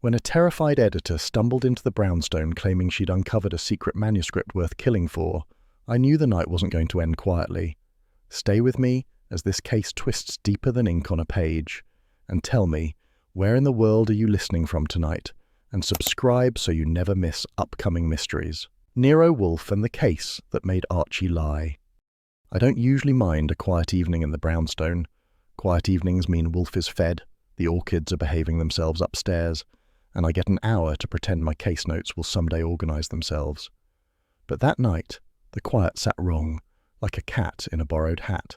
When a terrified editor stumbled into the brownstone claiming she'd uncovered a secret manuscript worth killing for, I knew the night wasn't going to end quietly. Stay with me as this case twists deeper than ink on a page, and tell me, where in the world are you listening from tonight? And subscribe so you never miss upcoming mysteries. Nero Wolfe and the case that made Archie lie. I don't usually mind a quiet evening in the brownstone. Quiet evenings mean Wolfe is fed, the orchids are behaving themselves upstairs, and I get an hour to pretend my case notes will someday organise themselves. But that night, the quiet sat wrong, like a cat in a borrowed hat.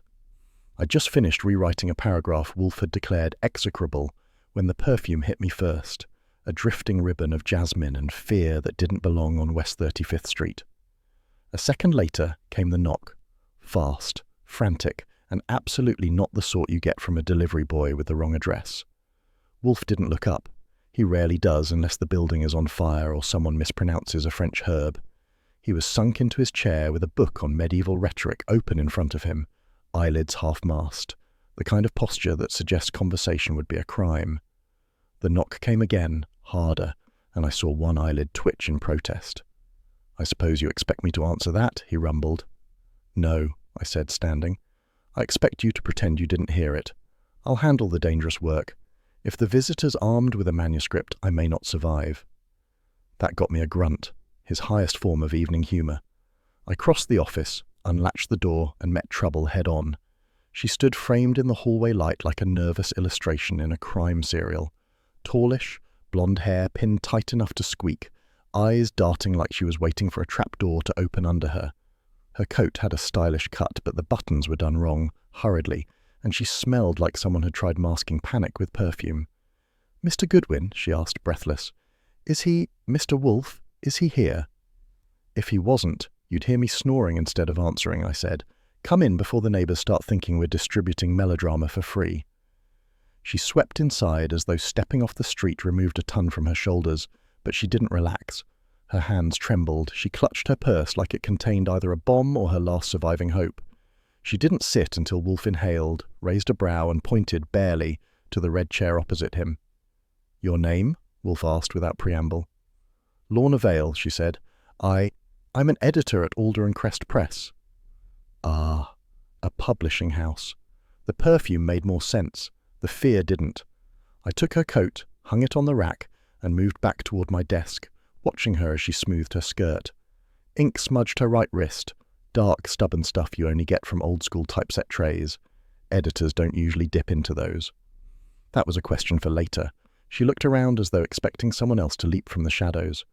I'd just finished rewriting a paragraph Wolfe had declared execrable when the perfume hit me first, a drifting ribbon of jasmine and fear that didn't belong on West 35th Street. A second later came the knock, fast, frantic, and absolutely not the sort you get from a delivery boy with the wrong address. Wolfe didn't look up. He rarely does unless the building is on fire or someone mispronounces a French herb. He was sunk into his chair with a book on medieval rhetoric open in front of him, eyelids half-masked, the kind of posture that suggests conversation would be a crime. The knock came again, harder, and I saw one eyelid twitch in protest. "I suppose you expect me to answer that," he rumbled. "No," I said, standing. "I expect you to pretend you didn't hear it. I'll handle the dangerous work. If the visitor's armed with a manuscript, I may not survive." That got me a grunt, his highest form of evening humour. I crossed the office, unlatched the door, and met trouble head-on. She stood framed in the hallway light like a nervous illustration in a crime serial. Tallish, blonde hair pinned tight enough to squeak, eyes darting like she was waiting for a trapdoor to open under her. Her coat had a stylish cut, but the buttons were done wrong, hurriedly, and she smelled like someone had tried masking panic with perfume. "Mr. Goodwin," she asked, breathless. "Is he, Mr. Wolfe, is he here?" "If he wasn't, you'd hear me snoring instead of answering," I said. "Come in before the neighbours start thinking we're distributing melodrama for free." She swept inside as though stepping off the street removed a ton from her shoulders, but she didn't relax. Her hands trembled. She clutched her purse like it contained either a bomb or her last surviving hope. She didn't sit until Wolfe inhaled, raised a brow and pointed, barely, to the red chair opposite him. "Your name?" Wolfe asked without preamble. "Lorna Vale," she said. I'm an editor at Alder and Crest Press." Ah, a publishing house. The perfume made more sense. The fear didn't. I took her coat, hung it on the rack, and moved back toward my desk, watching her as she smoothed her skirt. Ink smudged her right wrist, dark, stubborn stuff you only get from old-school typeset trays. Editors don't usually dip into those. That was a question for later. She looked around as though expecting someone else to leap from the shadows.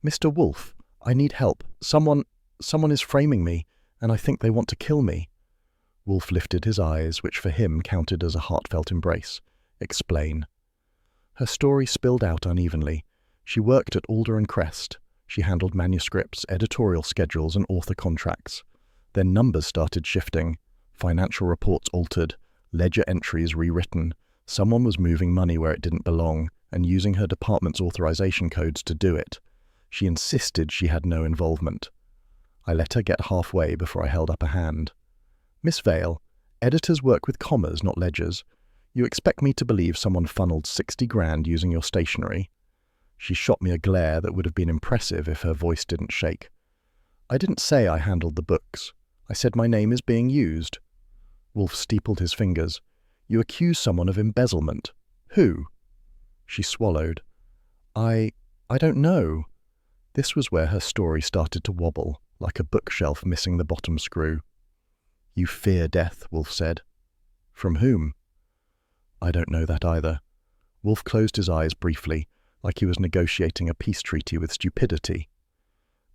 "Mr. Wolfe, I need help. Someone is framing me, and I think they want to kill me." Wolfe lifted his eyes, which for him counted as a heartfelt embrace. "Explain." Her story spilled out unevenly. She worked at Alder and Crest. She handled manuscripts, editorial schedules, and author contracts. Then numbers started shifting. Financial reports altered, ledger entries rewritten. Someone was moving money where it didn't belong, and using her department's authorization codes to do it. She insisted she had no involvement. I let her get halfway before I held up a hand. "Miss Vale, editors work with commas, not ledgers. You expect me to believe someone funneled 60 grand using your stationery?" She shot me a glare that would have been impressive if her voice didn't shake. "I didn't say I handled the books. I said my name is being used." Wolfe steepled his fingers. "You accuse someone of embezzlement. Who?" She swallowed. I don't know." This was where her story started to wobble, like a bookshelf missing the bottom screw. "You fear death," Wolfe said. "From whom?" "I don't know that either." Wolfe closed his eyes briefly, like he was negotiating a peace treaty with stupidity.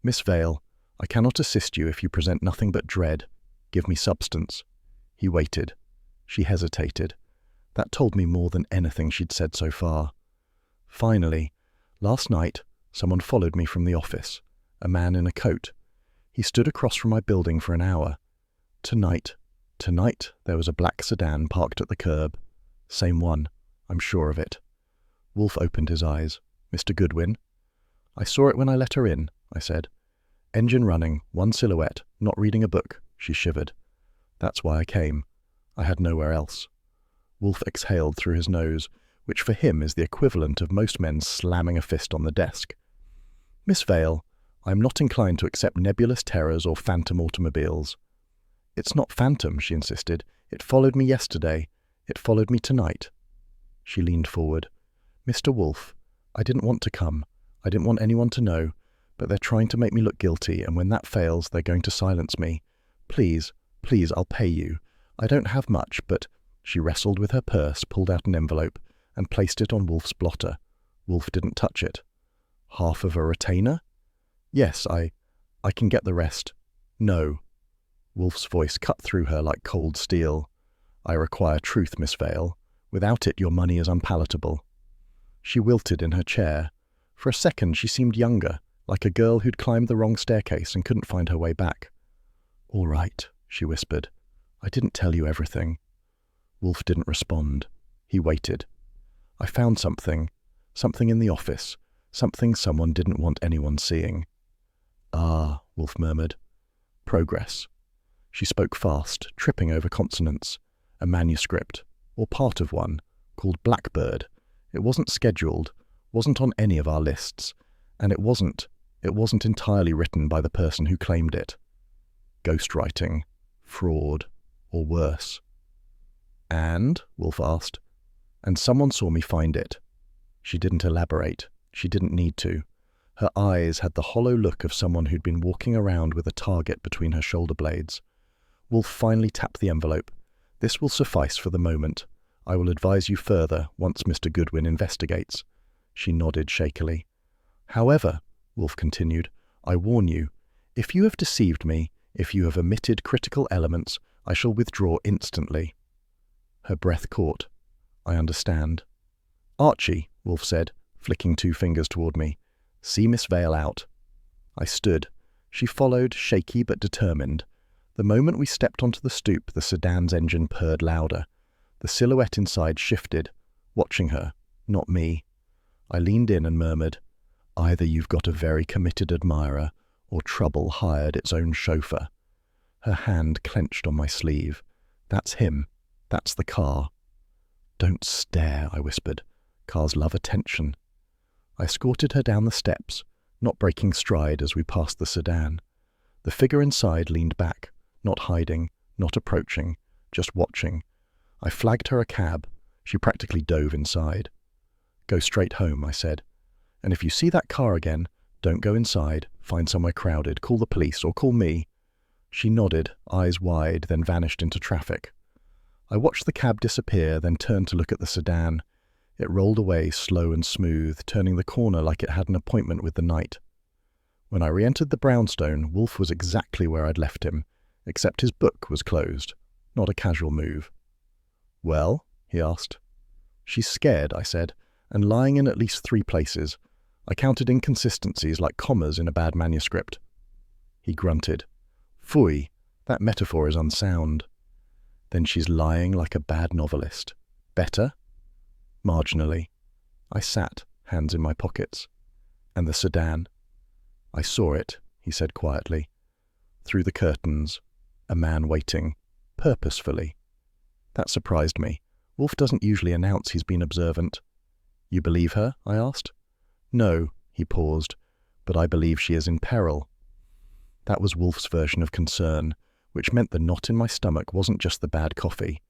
"Miss Vale, I cannot assist you if you present nothing but dread. Give me substance." He waited. She hesitated. That told me more than anything she'd said so far. Finally, "Last night, someone followed me from the office. A man in a coat. He stood across from my building for an hour. Tonight, there was a black sedan parked at the curb. Same one. I'm sure of it." Wolfe opened his eyes. "Mr. Goodwin?" "I saw it when I let her in," I said. "Engine running, one silhouette, not reading a book." She shivered. "That's why I came. I had nowhere else." Wolfe exhaled through his nose. which for him is the equivalent of most men slamming a fist on the desk. "Miss Vale, I am not inclined to accept nebulous terrors or phantom automobiles." "It's not phantom," she insisted. "It followed me yesterday. It followed me tonight." She leaned forward. "Mr. Wolfe, I didn't want to come. I didn't want anyone to know, but they're trying to make me look guilty, and when that fails, they're going to silence me. Please, please, I'll pay you. I don't have much, but—" She wrestled with her purse, pulled out an envelope, and placed it on Wolfe's blotter. Wolfe didn't touch it. "Half of a retainer?" "Yes, I can get the rest." "No." Wolfe's voice cut through her like cold steel. "I require truth, Miss Vale. Without it, your money is unpalatable." She wilted in her chair. For a second, she seemed younger, like a girl who'd climbed the wrong staircase and couldn't find her way back. "All right," she whispered. "I didn't tell you everything." Wolfe didn't respond. He waited. "I found something in the office, something someone didn't want anyone seeing." "Ah," Wolfe murmured. "Progress." She spoke fast, tripping over consonants. "A manuscript, or part of one, called Blackbird. It wasn't scheduled, wasn't on any of our lists, and it wasn't entirely written by the person who claimed it. Ghostwriting, fraud, or worse." "And?" Wolfe asked. "And someone saw me find it." She didn't elaborate. She didn't need to. Her eyes had the hollow look of someone who'd been walking around with a target between her shoulder blades. Wolfe finally tapped the envelope. "This will suffice for the moment. I will advise you further once Mr. Goodwin investigates." She nodded shakily. "However," Wolfe continued, "I warn you, if you have deceived me, if you have omitted critical elements, I shall withdraw instantly." Her breath caught. "I understand." "Archie," Wolfe said, flicking 2 fingers toward me. "See Miss Vale out." I stood. She followed, shaky but determined. The moment we stepped onto the stoop, the sedan's engine purred louder. The silhouette inside shifted, watching her, not me. I leaned in and murmured, "Either you've got a very committed admirer, or trouble hired its own chauffeur." Her hand clenched on my sleeve. "That's him. That's the car." "Don't stare," I whispered. "Cars love attention." I escorted her down the steps, not breaking stride as we passed the sedan. The figure inside leaned back, not hiding, not approaching, just watching. I flagged her a cab. She practically dove inside. "Go straight home," I said. "And if you see that car again, don't go inside, find somewhere crowded, call the police, or call me." She nodded, eyes wide, then vanished into traffic. I watched the cab disappear, then turned to look at the sedan. It rolled away slow and smooth, turning the corner like it had an appointment with the night. When I re-entered the brownstone, Wolfe was exactly where I'd left him, except his book was closed. Not a casual move. "Well?" he asked. "She's scared," I said, "and lying in at least 3 places. I counted inconsistencies like commas in a bad manuscript." He grunted. "Phooey, that metaphor is unsound." "Then she's lying like a bad novelist. Better?" "Marginally." I sat, hands in my pockets. "And the sedan?" "I saw it," he said quietly. "Through the curtains. A man waiting. Purposefully." That surprised me. Wolfe doesn't usually announce he's been observant. "You believe her?" I asked. "No," he paused, "but I believe she is in peril." That was Wolfe's version of concern, which meant the knot in my stomach wasn't just the bad coffee.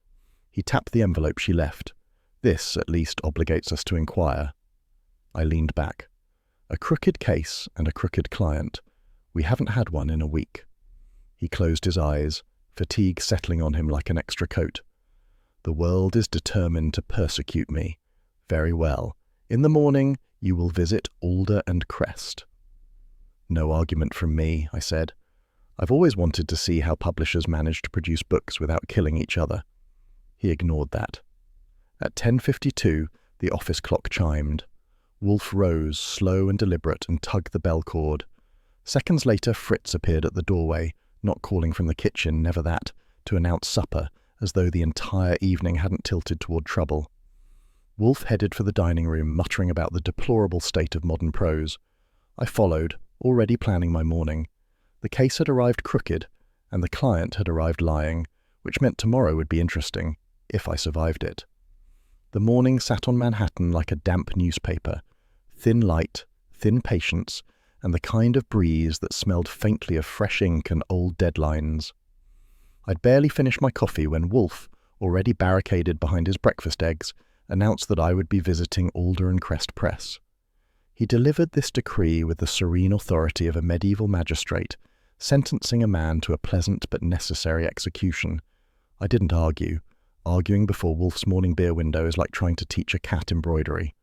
He tapped the envelope she left. "This, at least, obligates us to inquire." I leaned back. A crooked case and a crooked client. We haven't had one in a week. He closed his eyes, fatigue settling on him like an extra coat. "The world is determined to persecute me. Very well. In the morning, you will visit Alder and Crest." "No argument from me," I said. "I've always wanted to see how publishers manage to produce books without killing each other." He ignored that. At 10:52, the office clock chimed. Wolfe rose, slow and deliberate, and tugged the bell cord. Seconds later, Fritz appeared at the doorway, not calling from the kitchen, never that, to announce supper, as though the entire evening hadn't tilted toward trouble. Wolfe headed for the dining room, muttering about the deplorable state of modern prose. I followed, already planning my morning. The case had arrived crooked, and the client had arrived lying, which meant tomorrow would be interesting, if I survived it. The morning sat on Manhattan like a damp newspaper. Thin light, thin patience, and the kind of breeze that smelled faintly of fresh ink and old deadlines. I'd barely finished my coffee when Wolfe, already barricaded behind his breakfast eggs, announced that I would be visiting Alder and Crest Press. He delivered this decree with the serene authority of a medieval magistrate, sentencing a man to a pleasant but necessary execution. I didn't argue. Arguing before Wolfe's morning beer window is like trying to teach a cat embroidery.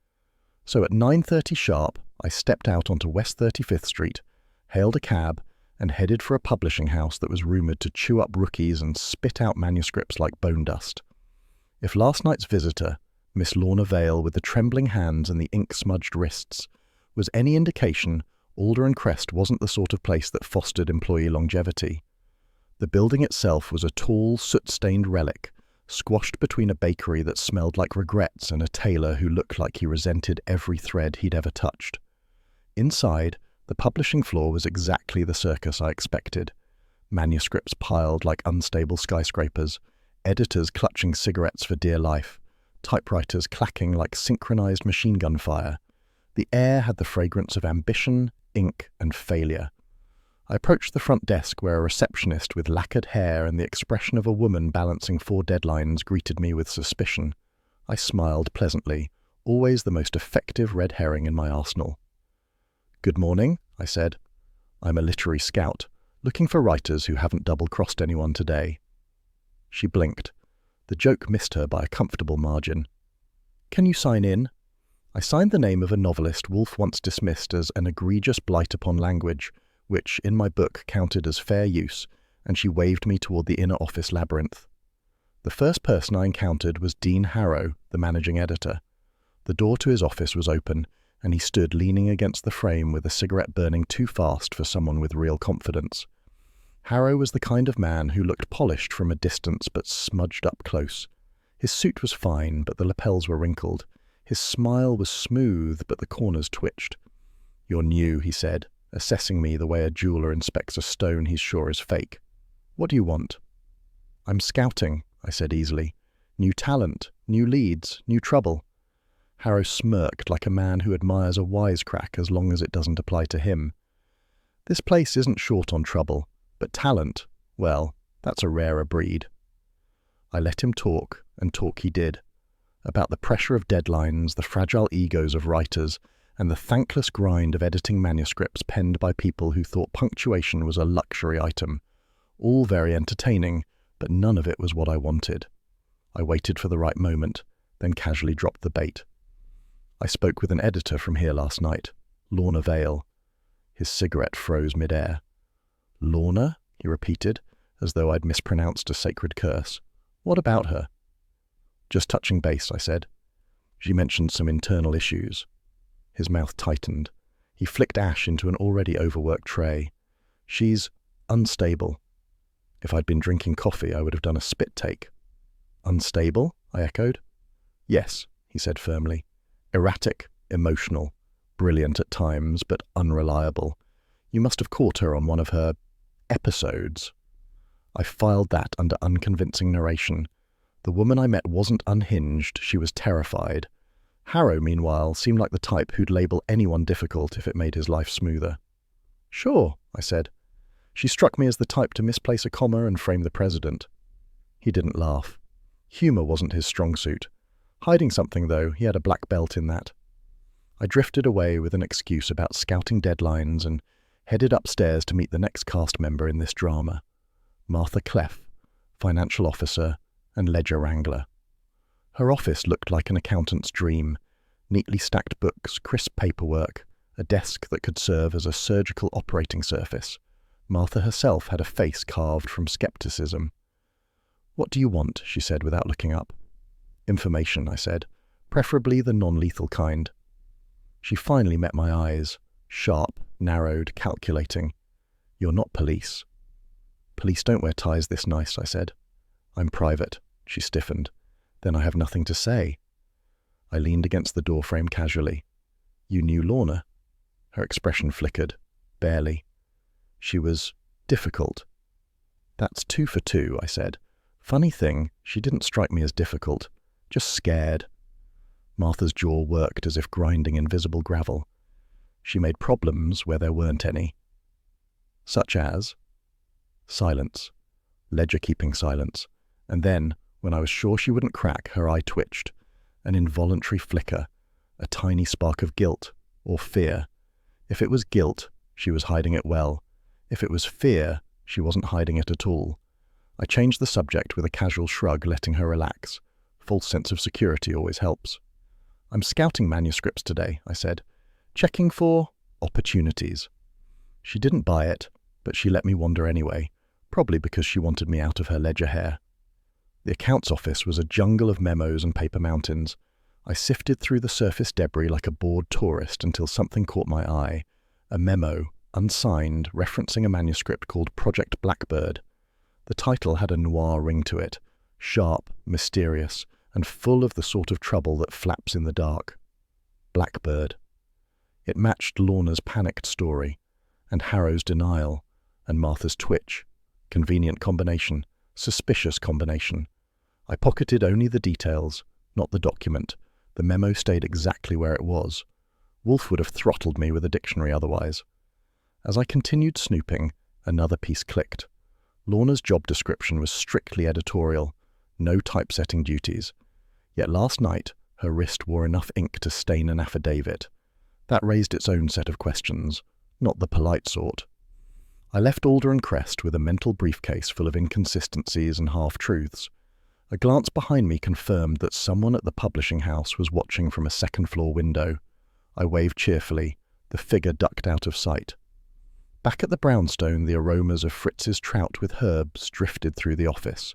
So at 9:30 sharp, I stepped out onto West 35th Street, hailed a cab, and headed for a publishing house that was rumoured to chew up rookies and spit out manuscripts like bone dust. If last night's visitor, Miss Lorna Vale with the trembling hands and the ink-smudged wrists, was any indication, Alder and Crest wasn't the sort of place that fostered employee longevity. The building itself was a tall, soot-stained relic, squashed between a bakery that smelled like regrets and a tailor who looked like he resented every thread he'd ever touched. Inside, the publishing floor was exactly the circus I expected. Manuscripts piled like unstable skyscrapers, editors clutching cigarettes for dear life, typewriters clacking like synchronized machine gun fire. The air had the fragrance of ambition, ink, and failure. I approached the front desk where a receptionist with lacquered hair and the expression of a woman balancing 4 deadlines greeted me with suspicion. I smiled pleasantly, always the most effective red herring in my arsenal. "Good morning," I said. "I'm a literary scout, looking for writers who haven't double-crossed anyone today." She blinked. The joke missed her by a comfortable margin. "Can you sign in?" I signed the name of a novelist Wolfe once dismissed as an egregious blight upon language, which, in my book, counted as fair use, and she waved me toward the inner office labyrinth. The first person I encountered was Dean Harrow, the managing editor. The door to his office was open, and he stood leaning against the frame with a cigarette burning too fast for someone with real confidence. Harrow was the kind of man who looked polished from a distance but smudged up close. His suit was fine, but the lapels were wrinkled. His smile was smooth, but the corners twitched. "You're new," he said, assessing me the way a jeweller inspects a stone he's sure is fake. "What do you want?" "I'm scouting," I said easily. "New talent, new leads, new trouble." Harrow smirked like a man who admires a wisecrack as long as it doesn't apply to him. "This place isn't short on trouble, but talent, well, that's a rarer breed." I let him talk, and talk he did. About the pressure of deadlines, the fragile egos of writers, and the thankless grind of editing manuscripts penned by people who thought punctuation was a luxury item. All very entertaining, but none of it was what I wanted. I waited for the right moment, then casually dropped the bait. "I spoke with an editor from here last night, Lorna Vale." His cigarette froze mid-air. "Lorna?" he repeated, as though I'd mispronounced a sacred curse. "What about her?" "Just touching base," I said. "She mentioned some internal issues." His mouth tightened. He flicked ash into an already overworked tray. "She's unstable." If I'd been drinking coffee, I would have done a spit take. "Unstable?" I echoed. "Yes," he said firmly. "Erratic, emotional, brilliant at times, but unreliable. You must have caught her on one of her episodes." I filed that under unconvincing narration. The woman I met wasn't unhinged, she was terrified. Harrow, meanwhile, seemed like the type who'd label anyone difficult if it made his life smoother. "Sure," I said. "She struck me as the type to misplace a comma and frame the president." He didn't laugh. Humour wasn't his strong suit. Hiding something, though, he had a black belt in that. I drifted away with an excuse about scouting deadlines and headed upstairs to meet the next cast member in this drama, Martha Cleff, financial officer and ledger wrangler. Her office looked like an accountant's dream, neatly stacked books, crisp paperwork, a desk that could serve as a surgical operating surface. Martha herself had a face carved from skepticism. "What do you want?" she said without looking up. "Information," I said, "preferably the non-lethal kind." She finally met my eyes, sharp, narrowed, calculating. "You're not police." "Police don't wear ties this nice," I said. "I'm private." She stiffened. "Then I have nothing to say." I leaned against the doorframe casually. "You knew Lorna?" Her expression flickered. Barely. She was difficult. "That's 2 for 2, I said. "Funny thing, she didn't strike me as difficult. Just scared." Martha's jaw worked as if grinding invisible gravel. She made problems where there weren't any. Such as silence, ledger-keeping silence, and then, when I was sure she wouldn't crack, her eye twitched, an involuntary flicker, a tiny spark of guilt or fear. If it was guilt, she was hiding it well. If it was fear, she wasn't hiding it at all. I changed the subject with a casual shrug, letting her relax. False sense of security always helps. "I'm scouting manuscripts today," I said, "checking for opportunities." She didn't buy it, but she let me wander anyway, probably because she wanted me out of her ledger hair. The accounts office was a jungle of memos and paper mountains. I sifted through the surface debris like a bored tourist until something caught my eye. A memo, unsigned, referencing a manuscript called Project Blackbird. The title had a noir ring to it, sharp, mysterious, and full of the sort of trouble that flaps in the dark. Blackbird. It matched Lorna's panicked story, and Harrow's denial, and Martha's twitch. Convenient combination. Suspicious combination. I pocketed only the details, not the document. The memo stayed exactly where it was. Wolfe would have throttled me with a dictionary otherwise. As I continued snooping, another piece clicked. Lorna's job description was strictly editorial, no typesetting duties. Yet last night, her wrist wore enough ink to stain an affidavit. That raised its own set of questions, not the polite sort. I left Alder and Crest with a mental briefcase full of inconsistencies and half-truths. A glance behind me confirmed that someone at the publishing house was watching from a second-floor window. I waved cheerfully. The figure ducked out of sight. Back at the brownstone, the aromas of Fritz's trout with herbs drifted through the office.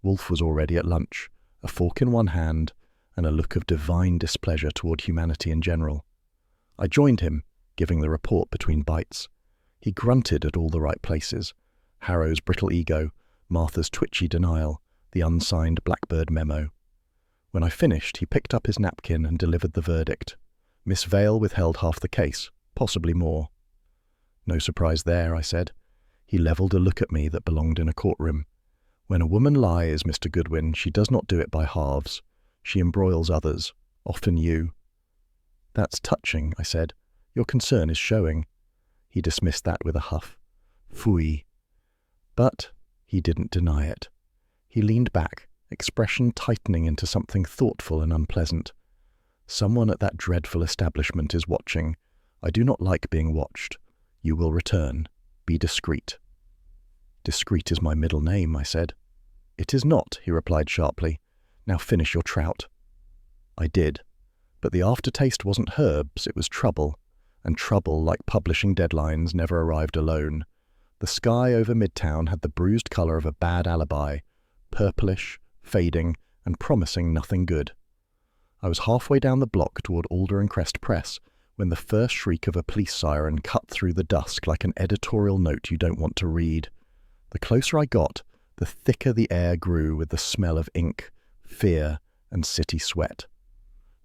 Wolfe was already at lunch, a fork in one hand, and a look of divine displeasure toward humanity in general. I joined him, giving the report between bites. He grunted at all the right places. Harrow's brittle ego, Martha's twitchy denial, the unsigned Blackbird memo. When I finished, he picked up his napkin and delivered the verdict. Miss Vale withheld half the case, possibly more. "No surprise there," I said. He levelled a look at me that belonged in a courtroom. "When a woman lies, Mr. Goodwin, she does not do it by halves. She embroils others, often you." "That's touching," I said. "Your concern is showing." He dismissed that with a huff. Phooey. But he didn't deny it. He leaned back, expression tightening into something thoughtful and unpleasant. "Someone at that dreadful establishment is watching. I do not like being watched. You will return. Be discreet." "Discreet is my middle name," I said. "It is not," he replied sharply. "Now finish your trout." I did. But the aftertaste wasn't herbs, it was trouble. And trouble, like publishing deadlines, never arrived alone. The sky over Midtown had the bruised colour of a bad alibi, purplish, fading, and promising nothing good. I was halfway down the block toward Alder and Crest Press when the first shriek of a police siren cut through the dusk like an editorial note you don't want to read. The closer I got, the thicker the air grew with the smell of ink, fear, and city sweat.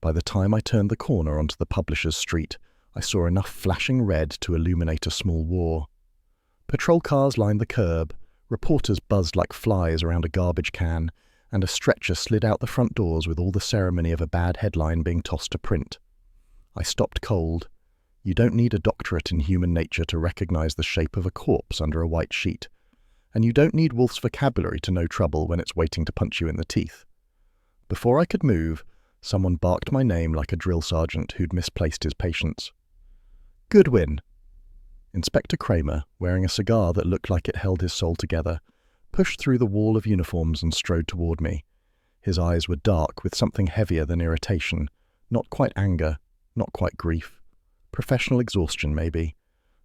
By the time I turned the corner onto the publisher's street, I saw enough flashing red to illuminate a small war. Patrol cars lined the curb, reporters buzzed like flies around a garbage can, and a stretcher slid out the front doors with all the ceremony of a bad headline being tossed to print. I stopped cold. You don't need a doctorate in human nature to recognize the shape of a corpse under a white sheet. And you don't need Wolfe's vocabulary to know trouble when it's waiting to punch you in the teeth. Before I could move, someone barked my name like a drill sergeant who'd misplaced his patience. "Goodwin!" Inspector Kramer, wearing a cigar that looked like it held his soul together, pushed through the wall of uniforms and strode toward me. His eyes were dark with something heavier than irritation, not quite anger, not quite grief. Professional exhaustion, maybe.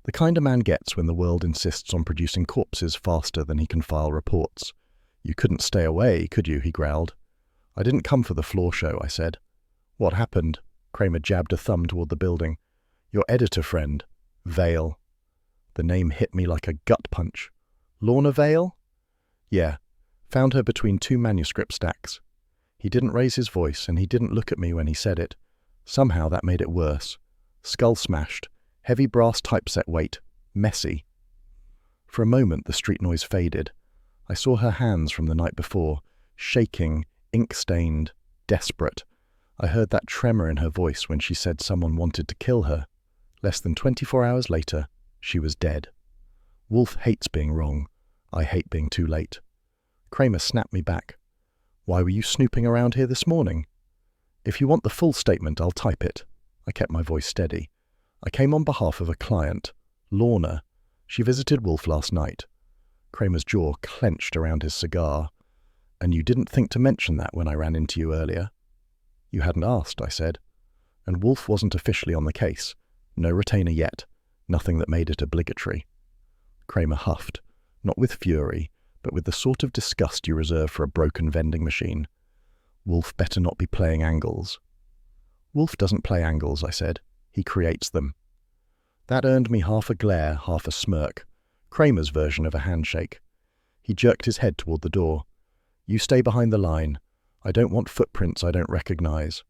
The kind a man gets when the world insists on producing corpses faster than he can file reports. "You couldn't stay away, could you?" he growled. "I didn't come for the floor show," I said. "What happened?" Kramer jabbed a thumb toward the building. "Your editor friend, Vale." The name hit me like a gut punch. "Lorna Vale?" "Yeah. Found her between two manuscript stacks." He didn't raise his voice, and he didn't look at me when he said it. Somehow that made it worse. Skull smashed, heavy brass typeset weight, messy. For a moment the street noise faded. I saw her hands from the night before, shaking, ink-stained, desperate. I heard that tremor in her voice when she said someone wanted to kill her. Less than 24 hours later, she was dead. Wolfe hates being wrong. I hate being too late. Kramer snapped me back. Why were you snooping around here this morning? If you want the full statement, I'll type it. I kept my voice steady. I came on behalf of a client, Lorna. She visited Wolfe last night. Kramer's jaw clenched around his cigar. And you didn't think to mention that when I ran into you earlier? You hadn't asked, I said. And Wolfe wasn't officially on the case. No retainer yet. Nothing that made it obligatory. Kramer huffed, not with fury, but with the sort of disgust you reserve for a broken vending machine. Wolfe better not be playing angles. Wolfe doesn't play angles, I said. He creates them. That earned me half a glare, half a smirk. Kramer's version of a handshake. He jerked his head toward the door. You stay behind the line. I don't want footprints I don't recognize.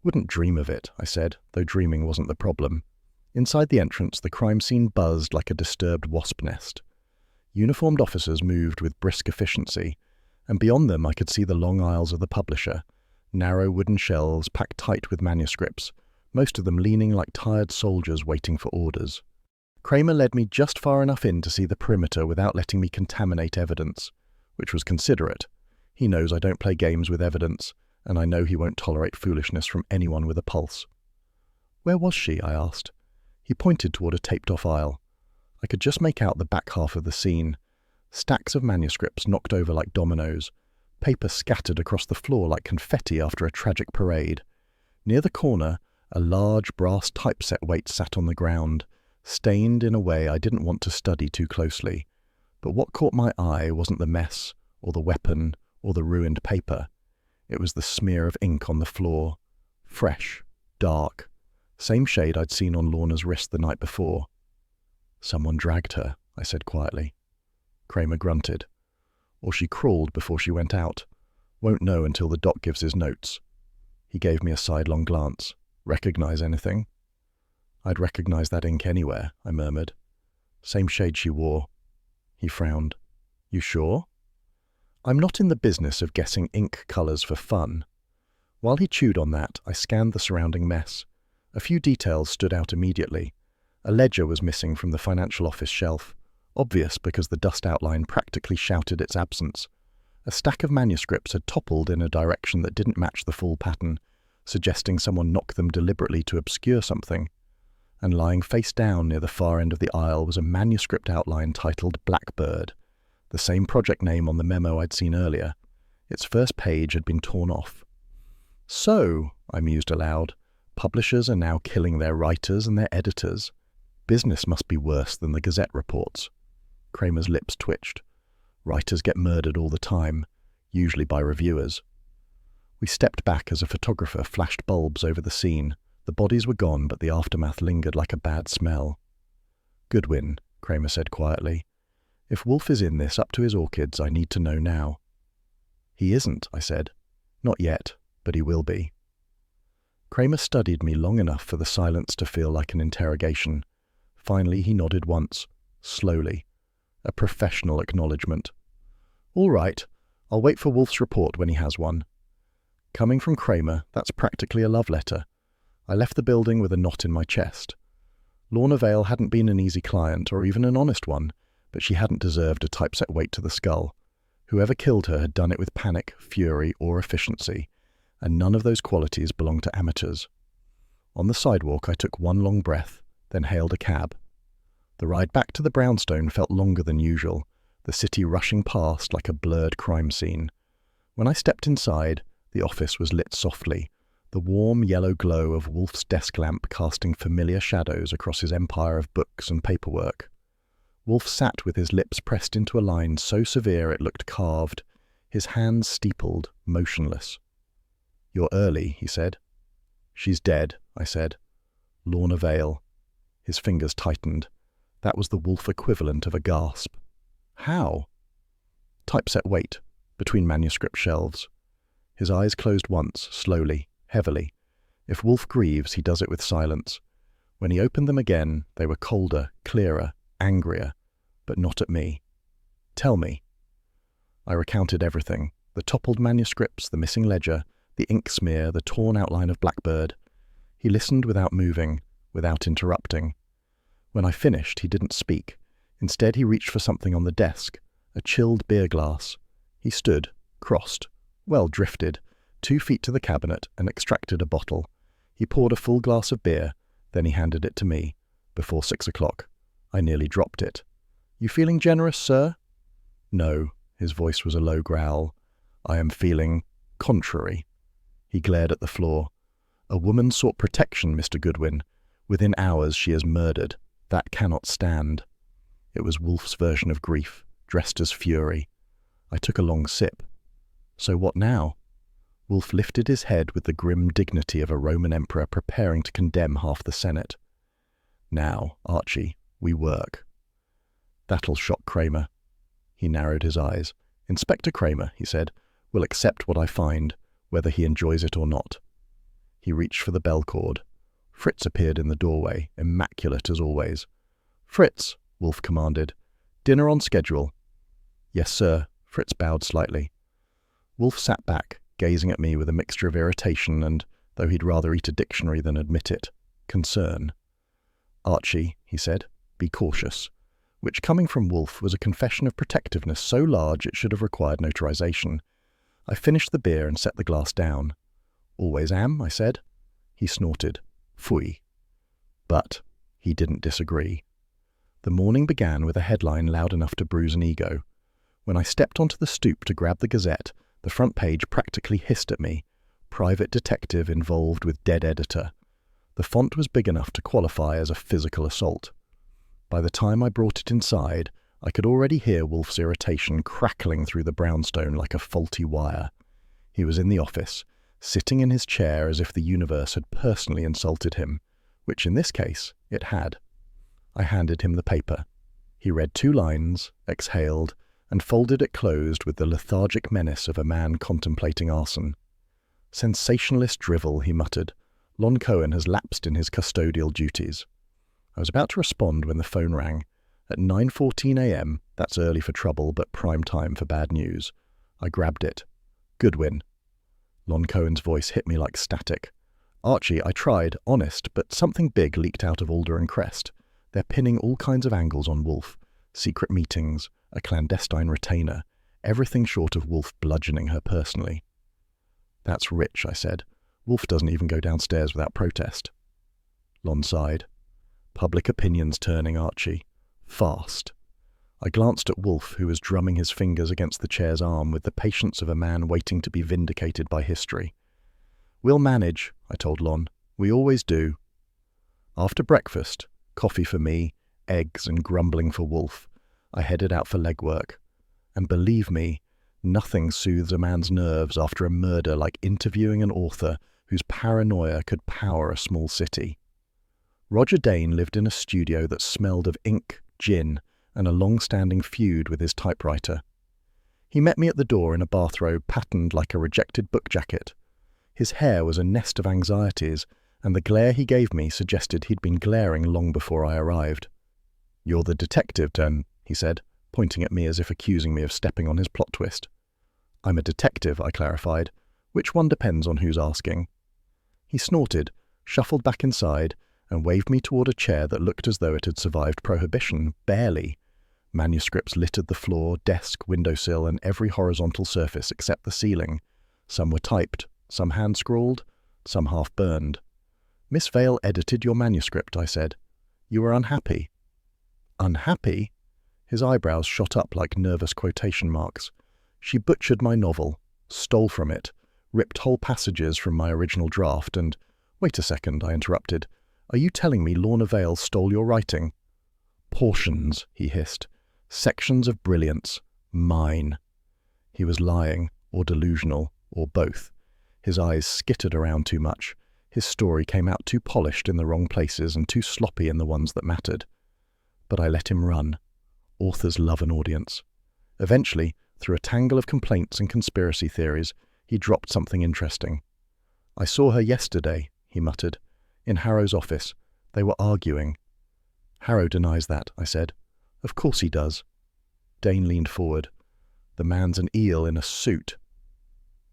Wouldn't dream of it, I said, though dreaming wasn't the problem. Inside the entrance, the crime scene buzzed like a disturbed wasp nest. Uniformed officers moved with brisk efficiency, and beyond them I could see the long aisles of the publisher, narrow wooden shelves packed tight with manuscripts, most of them leaning like tired soldiers waiting for orders. Kramer led me just far enough in to see the perimeter without letting me contaminate evidence, which was considerate. He knows I don't play games with evidence, and I know he won't tolerate foolishness from anyone with a pulse. Where was she? I asked. He pointed toward a taped-off aisle. I could just make out the back half of the scene. Stacks of manuscripts knocked over like dominoes, paper scattered across the floor like confetti after a tragic parade. Near the corner, a large brass typeset weight sat on the ground, stained in a way I didn't want to study too closely. But what caught my eye wasn't the mess, or the weapon, or the ruined paper. It was the smear of ink on the floor. Fresh, dark, same shade I'd seen on Lorna's wrist the night before. Someone dragged her, I said quietly. Kramer grunted. Or she crawled before she went out. Won't know until the doc gives his notes. He gave me a sidelong glance. Recognize anything? I'd recognize that ink anywhere, I murmured. Same shade she wore. He frowned. You sure? I'm not in the business of guessing ink colors for fun. While he chewed on that, I scanned the surrounding mess. A few details stood out immediately. A ledger was missing from the financial office shelf, obvious because the dust outline practically shouted its absence. A stack of manuscripts had toppled in a direction that didn't match the full pattern, suggesting someone knocked them deliberately to obscure something. And lying face down near the far end of the aisle was a manuscript outline titled Blackbird, the same project name on the memo I'd seen earlier. Its first page had been torn off. So, I mused aloud, publishers are now killing their writers and their editors. Business must be worse than the Gazette reports. Kramer's lips twitched. Writers get murdered all the time, usually by reviewers. We stepped back as a photographer flashed bulbs over the scene. The bodies were gone, but the aftermath lingered like a bad smell. Goodwin, Kramer said quietly. If Wolfe is in this up to his orchids, I need to know now. He isn't, I said. Not yet, but he will be. Kramer studied me long enough for the silence to feel like an interrogation. Finally, he nodded once, slowly. A professional acknowledgement. All right, I'll wait for Wolfe's report when he has one. Coming from Kramer, that's practically a love letter. I left the building with a knot in my chest. Lorna Vale hadn't been an easy client, or even an honest one, but she hadn't deserved a typeset weight to the skull. Whoever killed her had done it with panic, fury, or efficiency, and none of those qualities belonged to amateurs. On the sidewalk, I took one long breath, then hailed a cab. The ride back to the brownstone felt longer than usual, the city rushing past like a blurred crime scene. When I stepped inside, the office was lit softly, the warm yellow glow of Wolfe's desk lamp casting familiar shadows across his empire of books and paperwork. Wolfe sat with his lips pressed into a line so severe it looked carved, his hands steepled, motionless. You're early, he said. She's dead, I said. Lorna Vale. His fingers tightened. That was the Wolfe equivalent of a gasp. How? Typeset weight, between manuscript shelves. His eyes closed once, slowly, heavily. If Wolfe grieves, he does it with silence. When he opened them again, they were colder, clearer, angrier, but not at me. Tell me. I recounted everything. The toppled manuscripts, the missing ledger, the ink smear, the torn outline of Blackbird. He listened without moving, without interrupting. When I finished, he didn't speak. Instead, he reached for something on the desk, a chilled beer glass. He stood, crossed, well drifted, 2 feet to the cabinet and extracted a bottle. He poured a full glass of beer, then he handed it to me. Before 6 o'clock. I nearly dropped it. "You feeling generous, sir?" "No." His voice was a low growl. "I am feeling contrary." He glared at the floor. "A woman sought protection, Mr. Goodwin. Within hours she is murdered. That cannot stand." It was Wolfe's version of grief, dressed as fury. I took a long sip. "So what now?" Wolfe lifted his head with the grim dignity of a Roman emperor preparing to condemn half the Senate. "Now, Archie, we work." "That'll shock Kramer." He narrowed his eyes. "Inspector Kramer," he said, "will accept what I find, whether he enjoys it or not." He reached for the bell cord. Fritz appeared in the doorway, immaculate as always. "Fritz," Wolfe commanded. "Dinner on schedule." "Yes, sir." Fritz bowed slightly. Wolfe sat back, gazing at me with a mixture of irritation and, though he'd rather eat a dictionary than admit it, concern. "Archie," he said, "be cautious," which, coming from Wolfe, was a confession of protectiveness so large it should have required notarization. I finished the beer and set the glass down. "Always am," I said. He snorted. "Phooey." But he didn't disagree. The morning began with a headline loud enough to bruise an ego. When I stepped onto the stoop to grab the Gazette, the front page practically hissed at me. "Private detective involved with dead editor." The font was big enough to qualify as a physical assault. By the time I brought it inside, I could already hear Wolfe's irritation crackling through the brownstone like a faulty wire. He was in the office, sitting in his chair as if the universe had personally insulted him, which in this case it had. I handed him the paper. He read 2 lines, exhaled, and folded it closed with the lethargic menace of a man contemplating arson. "Sensationalist drivel," he muttered. "Lon Cohen has lapsed in his custodial duties." I was about to respond when the phone rang. At 9:14 a.m., that's early for trouble, but prime time for bad news. I grabbed it. "Goodwin." Lon Cohen's voice hit me like static. "Archie, I tried, honest, but something big leaked out of Alder and Crest. They're pinning all kinds of angles on Wolfe. Secret meetings, a clandestine retainer, everything short of Wolfe bludgeoning her personally." "That's rich," I said. "Wolfe doesn't even go downstairs without protest." Lon sighed. "Public opinion's turning, Archie. Fast." I glanced at Wolfe, who was drumming his fingers against the chair's arm with the patience of a man waiting to be vindicated by history. "We'll manage," I told Lon. "We always do." After breakfast, coffee for me, eggs and grumbling for Wolfe, I headed out for legwork. And believe me, nothing soothes a man's nerves after a murder like interviewing an author whose paranoia could power a small city. Roger Dane lived in a studio that smelled of ink, gin, and a long-standing feud with his typewriter. He met me at the door in a bathrobe patterned like a rejected book jacket. His hair was a nest of anxieties, and the glare he gave me suggested he'd been glaring long before I arrived. "You're the detective, then," he said, pointing at me as if accusing me of stepping on his plot twist. "I'm a detective," I clarified. "Which one depends on who's asking." He snorted, shuffled back inside, and waved me toward a chair that looked as though it had survived prohibition, barely. Manuscripts littered the floor, desk, windowsill, and every horizontal surface except the ceiling. Some were typed, some hand-scrawled, some half-burned. "Miss Vale edited your manuscript," I said. "You were unhappy." "Unhappy?" His eyebrows shot up like nervous quotation marks. "She butchered my novel, stole from it, ripped whole passages from my original draft, and—" "Wait a second," I interrupted. "Are you telling me Lorna Vale stole your writing?" "Portions," he hissed. "Sections of brilliance. Mine." He was lying, or delusional, or both. His eyes skittered around too much. His story came out too polished in the wrong places and too sloppy in the ones that mattered. But I let him run. Authors love an audience. Eventually, through a tangle of complaints and conspiracy theories, he dropped something interesting. "I saw her yesterday," he muttered. "In Harrow's office. They were arguing." "Harrow denies that," I said. "Of course he does." Dane leaned forward. "The man's an eel in a suit."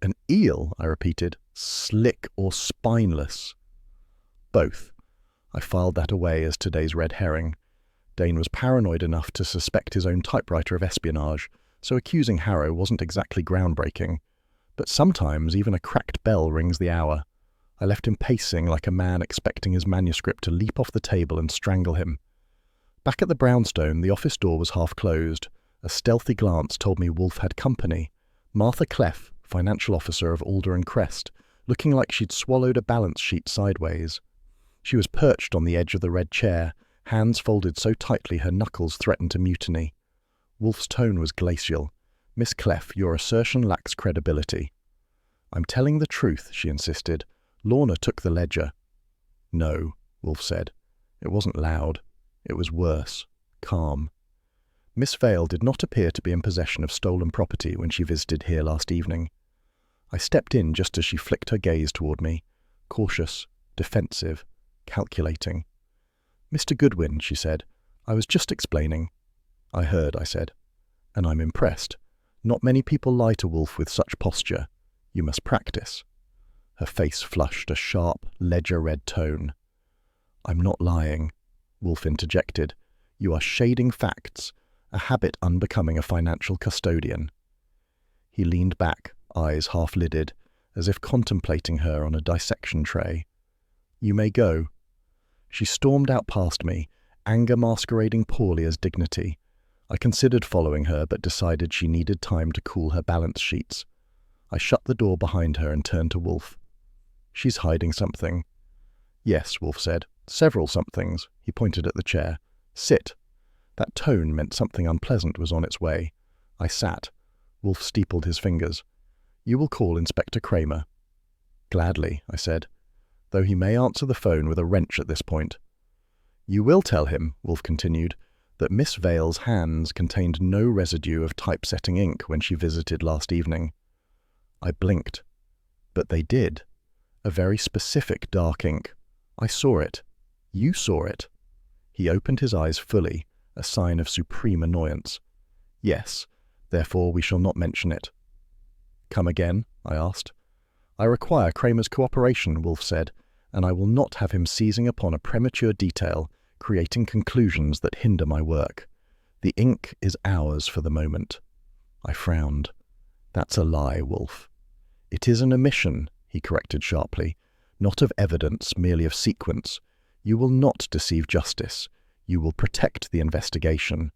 An eel, I repeated. Slick or spineless? Both. I filed that away as today's red herring. Dane was paranoid enough to suspect his own typewriter of espionage, so accusing Harrow wasn't exactly groundbreaking. But sometimes even a cracked bell rings the hour. I left him pacing like a man expecting his manuscript to leap off the table and strangle him. Back at the brownstone, the office door was half closed. A stealthy glance told me Wolfe had company. Martha Cleff, financial officer of Alder and Crest, looking like she'd swallowed a balance sheet sideways. She was perched on the edge of the red chair, hands folded so tightly her knuckles threatened to mutiny. Wolfe's tone was glacial. "Miss Cleff, your assertion lacks credibility." "I'm telling the truth," she insisted. "Lorna took the ledger." "No," Wolfe said. It wasn't loud. It was worse. Calm. "Miss Vale did not appear to be in possession of stolen property when she visited here last evening." I stepped in just as she flicked her gaze toward me, cautious, defensive, calculating. "Mr. Goodwin," she said, "I was just explaining." "I heard," I said. "And I'm impressed. Not many people lie to Wolfe with such posture. You must practice." Her face flushed a sharp, ledger-red tone. "I'm not lying," Wolfe interjected. "You are shading facts, a habit unbecoming a financial custodian." He leaned back, eyes half-lidded, as if contemplating her on a dissection tray. "You may go." She stormed out past me, anger masquerading poorly as dignity. I considered following her, but decided she needed time to cool her balance sheets. I shut the door behind her and turned to Wolfe. "She's hiding something." "Yes," Wolfe said. "Several somethings." He pointed at the chair. "Sit." That tone meant something unpleasant was on its way. I sat. Wolfe steepled his fingers. "You will call Inspector Kramer." "Gladly," I said, though he may answer the phone with a wrench at this point. "You will tell him," Wolfe continued, "that Miss Vale's hands contained no residue of typesetting ink when she visited last evening." I blinked. But they did. A very specific dark ink. I saw it. You saw it. He opened his eyes fully, a sign of supreme annoyance. "Yes, therefore we shall not mention it." "Come again?" I asked. "I require Kramer's cooperation," Wolfe said, "and I will not have him seizing upon a premature detail, creating conclusions that hinder my work. The ink is ours for the moment." I frowned. "That's a lie, Wolfe." "It is an omission," he corrected sharply, "not of evidence, merely of sequence. You will not deceive justice. You will protect the investigation."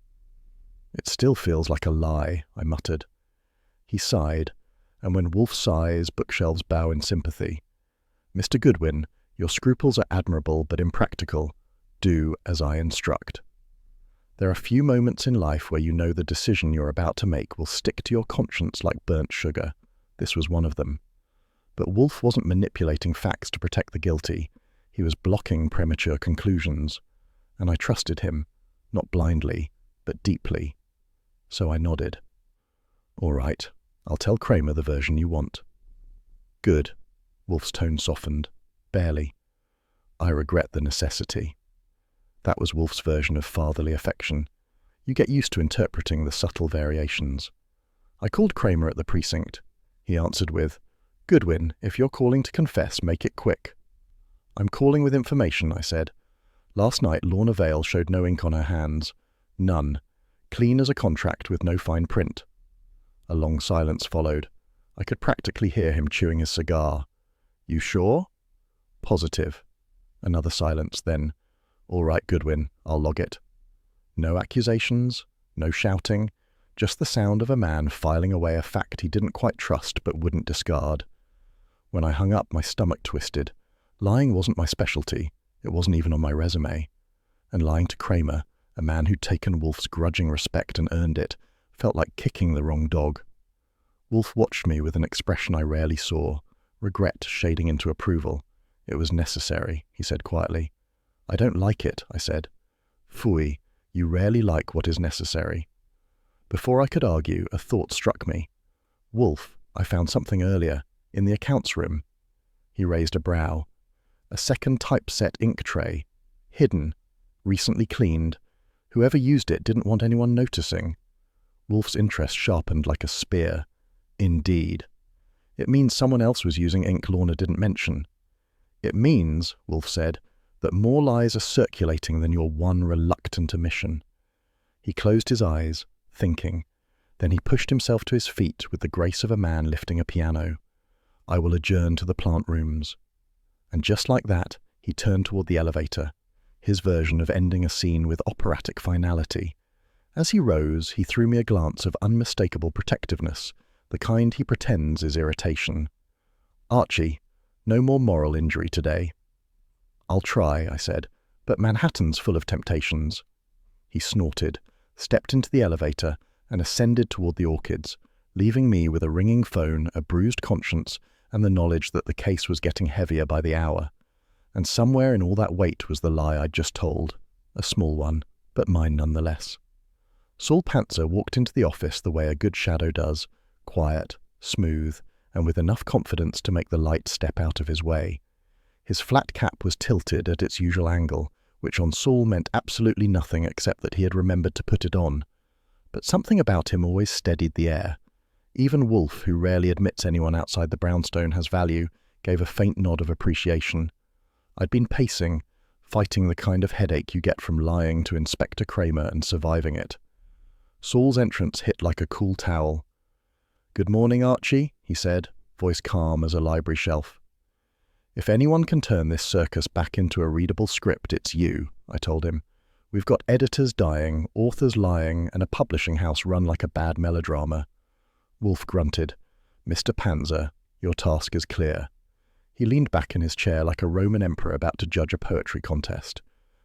"It still feels like a lie," I muttered. He sighed, and when Wolfe sighs, bookshelves bow in sympathy. "Mr. Goodwin, your scruples are admirable but impractical. Do as I instruct." There are few moments in life where you know the decision you're about to make will stick to your conscience like burnt sugar. This was one of them. But Wolfe wasn't manipulating facts to protect the guilty. He was blocking premature conclusions. And I trusted him, not blindly, but deeply. So I nodded. "All right, I'll tell Kramer the version you want." "Good." Wolfe's tone softened. Barely. "I regret the necessity." That was Wolfe's version of fatherly affection. You get used to interpreting the subtle variations. I called Kramer at the precinct. He answered with, "Goodwin, if you're calling to confess, make it quick." "I'm calling with information," I said. "Last night Lorna Vale showed no ink on her hands. None. Clean as a contract with no fine print." A long silence followed. I could practically hear him chewing his cigar. "You sure?" "Positive." Another silence, then, "All right, Goodwin, I'll log it." No accusations, no shouting, just the sound of a man filing away a fact he didn't quite trust but wouldn't discard. When I hung up, my stomach twisted. Lying wasn't my specialty. It wasn't even on my resume. And lying to Kramer, a man who'd taken Wolfe's grudging respect and earned it, felt like kicking the wrong dog. Wolfe watched me with an expression I rarely saw, regret shading into approval. "It was necessary," he said quietly. "I don't like it," I said. "Phooey, you rarely like what is necessary." Before I could argue, a thought struck me. "Wolfe, I found something earlier, in the accounts room." He raised a brow. A second typeset ink tray. Hidden. Recently cleaned. Whoever used it didn't want anyone noticing. Wolfe's interest sharpened like a spear. Indeed. It means someone else was using ink Lorna didn't mention. It means, Wolfe said, that more lies are circulating than your one reluctant omission. He closed his eyes, thinking. Then he pushed himself to his feet with the grace of a man lifting a piano. I will adjourn to the plant rooms. And just like that, he turned toward the elevator, his version of ending a scene with operatic finality. As he rose, he threw me a glance of unmistakable protectiveness, the kind he pretends is irritation. Archie, no more moral injury today. I'll try, I said, but Manhattan's full of temptations. He snorted, stepped into the elevator, and ascended toward the orchids, leaving me with a ringing phone, a bruised conscience, and the knowledge that the case was getting heavier by the hour. And somewhere in all that weight was the lie I'd just told, a small one, but mine nonetheless. Saul Pantzer walked into the office the way a good shadow does, quiet, smooth, and with enough confidence to make the light step out of his way. His flat cap was tilted at its usual angle, which on Saul meant absolutely nothing except that he had remembered to put it on. But something about him always steadied the air. Even Wolfe, who rarely admits anyone outside the brownstone has value, gave a faint nod of appreciation. I'd been pacing, fighting the kind of headache you get from lying to Inspector Kramer and surviving it. Saul's entrance hit like a cool towel. "Good morning, Archie," he said, voice calm as a library shelf. "If anyone can turn this circus back into a readable script, it's you," I told him. "We've got editors dying, authors lying, and a publishing house run like a bad melodrama." Wolfe grunted. "Mr. Panzer, your task is clear." He leaned back in his chair like a Roman emperor about to judge a poetry contest.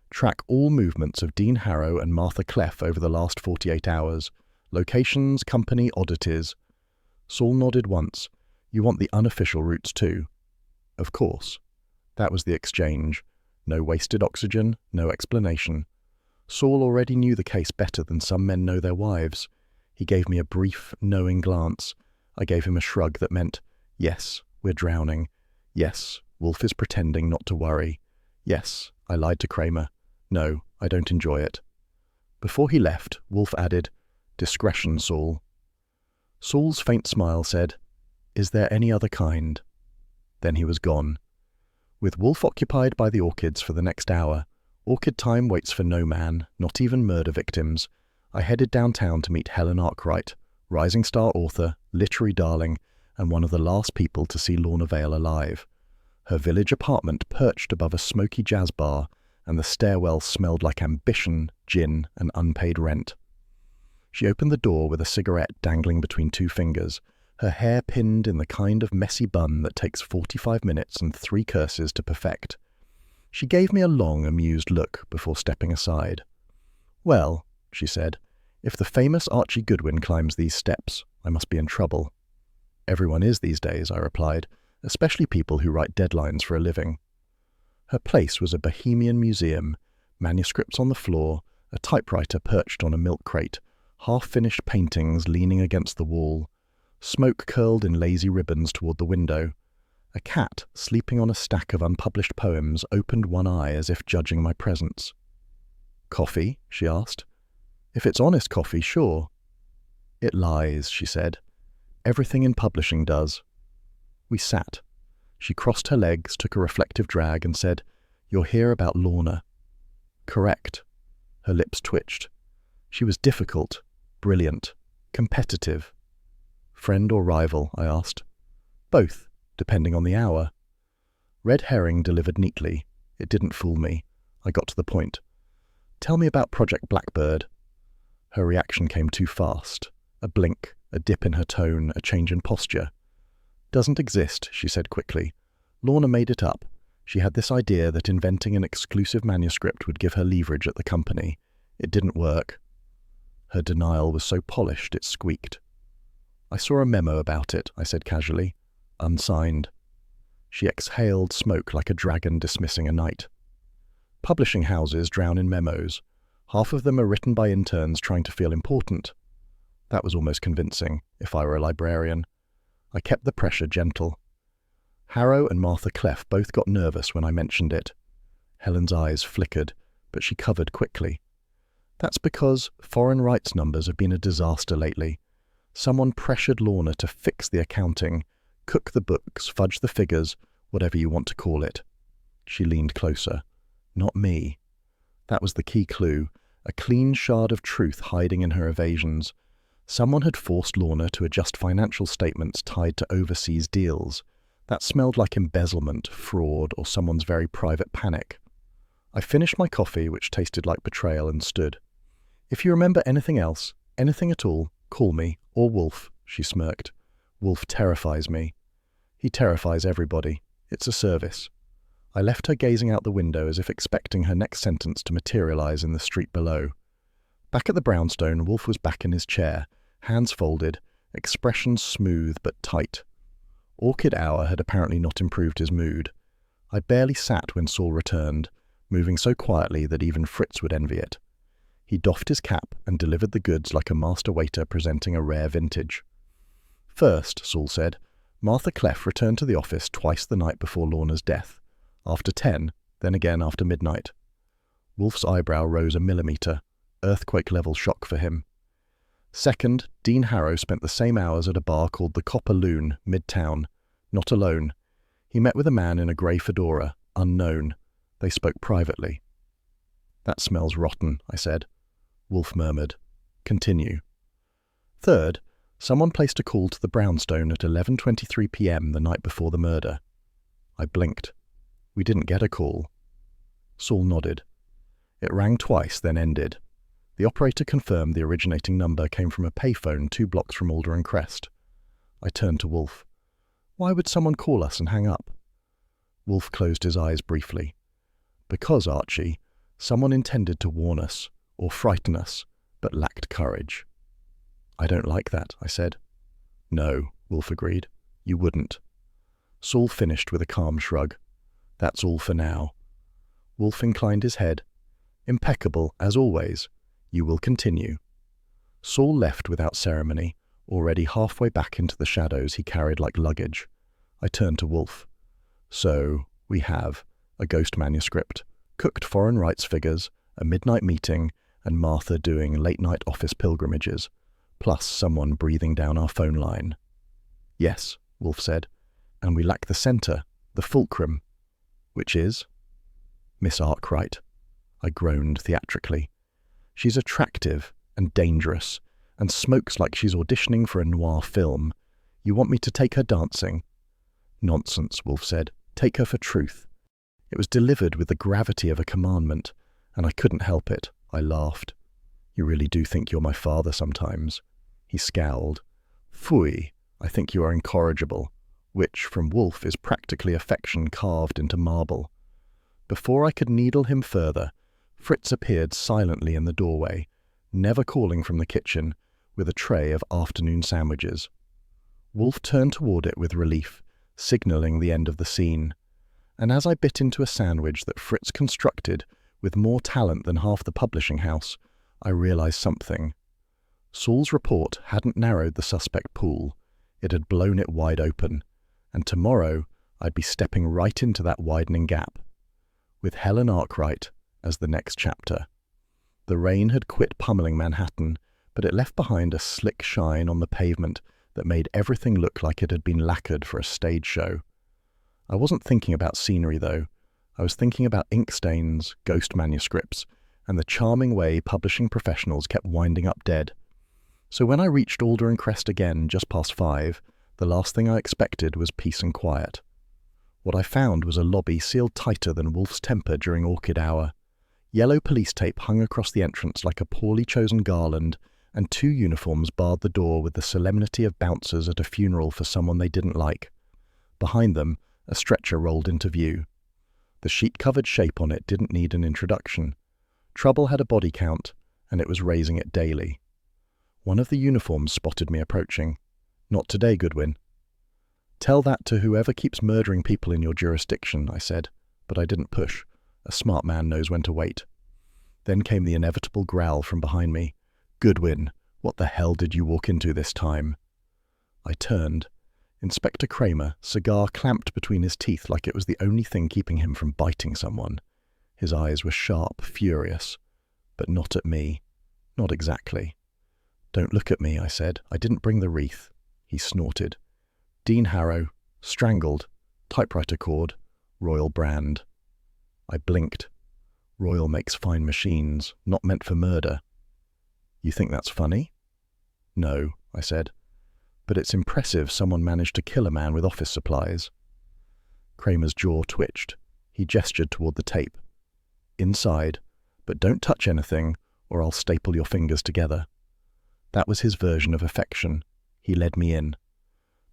"Track all movements of Dean Harrow and Martha Cleff over the last 48 hours. Locations, company, oddities." Saul nodded once. "You want the unofficial routes too?" "Of course." That was the exchange. No wasted oxygen, no explanation. Saul already knew the case better than some men know their wives. He gave me a brief, knowing glance. I gave him a shrug that meant, yes, we're drowning. Yes, Wolfe is pretending not to worry. Yes, I lied to Kramer. No, I don't enjoy it. Before he left, Wolfe added, "Discretion, Saul." Saul's faint smile said, "Is there any other kind?" Then he was gone. With Wolfe occupied by the orchids for the next hour, orchid time waits for no man, not even murder victims, I headed downtown to meet Helen Arkwright, rising star author, literary darling, and one of the last people to see Lorna Vale alive. Her village apartment perched above a smoky jazz bar, and the stairwell smelled like ambition, gin, and unpaid rent. She opened the door with a cigarette dangling between two fingers, her hair pinned in the kind of messy bun that takes 45 minutes and 3 curses to perfect. She gave me a long, amused look before stepping aside. "Well," she said, "if the famous Archie Goodwin climbs these steps, I must be in trouble." "Everyone is these days," I replied, "especially people who write deadlines for a living." Her place was a bohemian museum, manuscripts on the floor, a typewriter perched on a milk crate, half-finished paintings leaning against the wall. Smoke curled in lazy ribbons toward the window. A cat, sleeping on a stack of unpublished poems, opened one eye as if judging my presence. "Coffee?" she asked. "If it's honest coffee, sure." "It lies," she said. "Everything in publishing does." We sat. She crossed her legs, took a reflective drag, and said, "You're here about Lorna." "Correct." Her lips twitched. "She was difficult, brilliant, competitive." "Friend or rival?" I asked. "Both, depending on the hour." Red herring delivered neatly. It didn't fool me. I got to the point. "Tell me about Project Blackbird." Her reaction came too fast. A blink, a dip in her tone, a change in posture. "Doesn't exist," she said quickly. "Lorna made it up. She had this idea that inventing an exclusive manuscript would give her leverage at the company. It didn't work." Her denial was so polished it squeaked. "I saw a memo about it," I said casually. "Unsigned." She exhaled smoke like a dragon dismissing a knight. Publishing houses drown in memos. Half of them are written by interns trying to feel important. That was almost convincing, if I were a librarian. I kept the pressure gentle. Harrow and Martha Cleff both got nervous when I mentioned it. Helen's eyes flickered, but she covered quickly. "That's because foreign rights numbers have been a disaster lately. Someone pressured Lorna to fix the accounting, Cook the books, fudge the figures, whatever you want to call it. She leaned closer. Not me. That was the key clue, a clean shard of truth hiding in her evasions. Someone had forced Lorna to adjust financial statements tied to overseas deals. That smelled like embezzlement, fraud, or someone's very private panic. I finished my coffee, which tasted like betrayal, and stood. If you remember anything else, anything at all, call me, or Wolfe, she smirked. Wolfe terrifies me. He terrifies everybody. It's a service. I left her gazing out the window as if expecting her next sentence to materialize in the street below. Back at the brownstone, Wolfe was back in his chair, hands folded, expression smooth but tight. Orchid Hour had apparently not improved his mood. I barely sat when Saul returned, moving so quietly that even Fritz would envy it. He doffed his cap and delivered the goods like a master waiter presenting a rare vintage. First, Saul said, Martha Clef returned to the office twice the night before Lorna's death. After 10, then again after midnight. Wolfe's eyebrow rose a millimetre, earthquake-level shock for him. Second, Dean Harrow spent the same hours at a bar called the Copper Loon, Midtown. Not alone. He met with a man in a grey fedora, unknown. They spoke privately. That smells rotten, I said. Wolfe murmured. Continue. Third, someone placed a call to the brownstone at 11:23 p.m. the night before the murder. I blinked. We didn't get a call. Saul nodded. It rang twice, then ended. The operator confirmed the originating number came from a payphone 2 blocks from Alder and Crest. I turned to Wolfe. Why would someone call us and hang up? Wolfe closed his eyes briefly. Because, Archie, someone intended to warn us, or frighten us, but lacked courage. I don't like that, I said. No, Wolfe agreed. You wouldn't. Saul finished with a calm shrug. That's all for now. Wolfe inclined his head. Impeccable, as always. You will continue. Saul left without ceremony, already halfway back into the shadows he carried like luggage. I turned to Wolfe. So, we have a ghost manuscript, cooked foreign rights figures, a midnight meeting, and Martha doing late-night office pilgrimages, plus someone breathing down our phone line. Yes, Wolfe said, and we lack the centre, the fulcrum. Which is? Miss Arkwright. I groaned theatrically. She's attractive and dangerous, and smokes like she's auditioning for a noir film. You want me to take her dancing? Nonsense, Wolfe said. Take her for truth. It was delivered with the gravity of a commandment, and I couldn't help it. I laughed. You really do think you're my father sometimes. He scowled. Phooey, I think you are incorrigible. Which, from Wolfe, is practically affection carved into marble. Before I could needle him further, Fritz appeared silently in the doorway, never calling from the kitchen, with a tray of afternoon sandwiches. Wolfe turned toward it with relief, signalling the end of the scene. And as I bit into a sandwich that Fritz constructed with more talent than half the publishing house, I realized something. Saul's report hadn't narrowed the suspect pool. It had blown it wide open. And tomorrow I'd be stepping right into that widening gap, with Helen Arkwright as the next chapter. The rain had quit pummeling Manhattan, but it left behind a slick shine on the pavement that made everything look like it had been lacquered for a stage show. I wasn't thinking about scenery, though. I was thinking about ink stains, ghost manuscripts, and the charming way publishing professionals kept winding up dead. So when I reached Alder and Crest again just past 5, the last thing I expected was peace and quiet. What I found was a lobby sealed tighter than Wolfe's temper during Orchid Hour. Yellow police tape hung across the entrance like a poorly chosen garland, and 2 uniforms barred the door with the solemnity of bouncers at a funeral for someone they didn't like. Behind them, a stretcher rolled into view. The sheet-covered shape on it didn't need an introduction. Trouble had a body count, and it was raising it daily. One of the uniforms spotted me approaching. Not today, Goodwin. Tell that to whoever keeps murdering people in your jurisdiction, I said, but I didn't push. A smart man knows when to wait. Then came the inevitable growl from behind me. Goodwin, what the hell did you walk into this time? I turned. Inspector Kramer, cigar clamped between his teeth like it was the only thing keeping him from biting someone. His eyes were sharp, furious. But not at me. Not exactly. Don't look at me, I said. I didn't bring the wreath. He snorted. Dean Harrow, Strangled. Typewriter cord. Royal brand. I blinked. Royal makes fine machines, not meant for murder. You think that's funny? No, I said. But it's impressive someone managed to kill a man with office supplies. Kramer's jaw twitched. He gestured toward the tape. Inside, but don't touch anything, or I'll staple your fingers together. That was his version of affection. He led me in.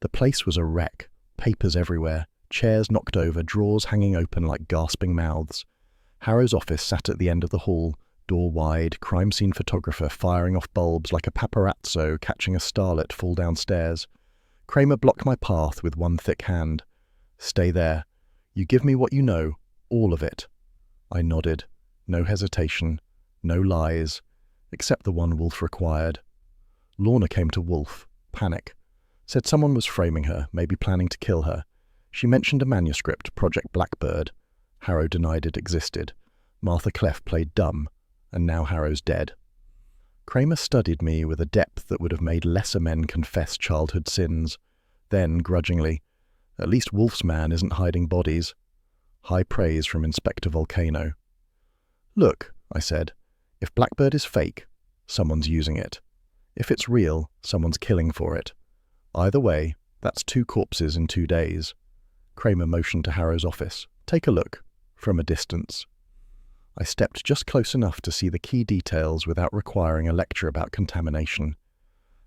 The place was a wreck, papers everywhere, chairs knocked over, drawers hanging open like gasping mouths. Harrow's office sat at the end of the hall, door wide, crime scene photographer firing off bulbs like a paparazzo catching a starlet fall downstairs. Kramer blocked my path with one thick hand. Stay there. You give me what you know, all of it. I nodded. No hesitation, no lies, except the one Wolfe required. Lorna came to Wolfe, panic. Said someone was framing her, maybe planning to kill her. She mentioned a manuscript, Project Blackbird. Harrow denied it existed. Martha Clef played dumb, and now Harrow's dead. Kramer studied me with a depth that would have made lesser men confess childhood sins. Then, grudgingly, at least Wolfe's man isn't hiding bodies. High praise from Inspector Volcano. Look, I said, if Blackbird is fake, someone's using it. If it's real, someone's killing for it. Either way, that's 2 corpses in 2 days. Kramer motioned to Harrow's office. Take a look, from a distance. I stepped just close enough to see the key details without requiring a lecture about contamination.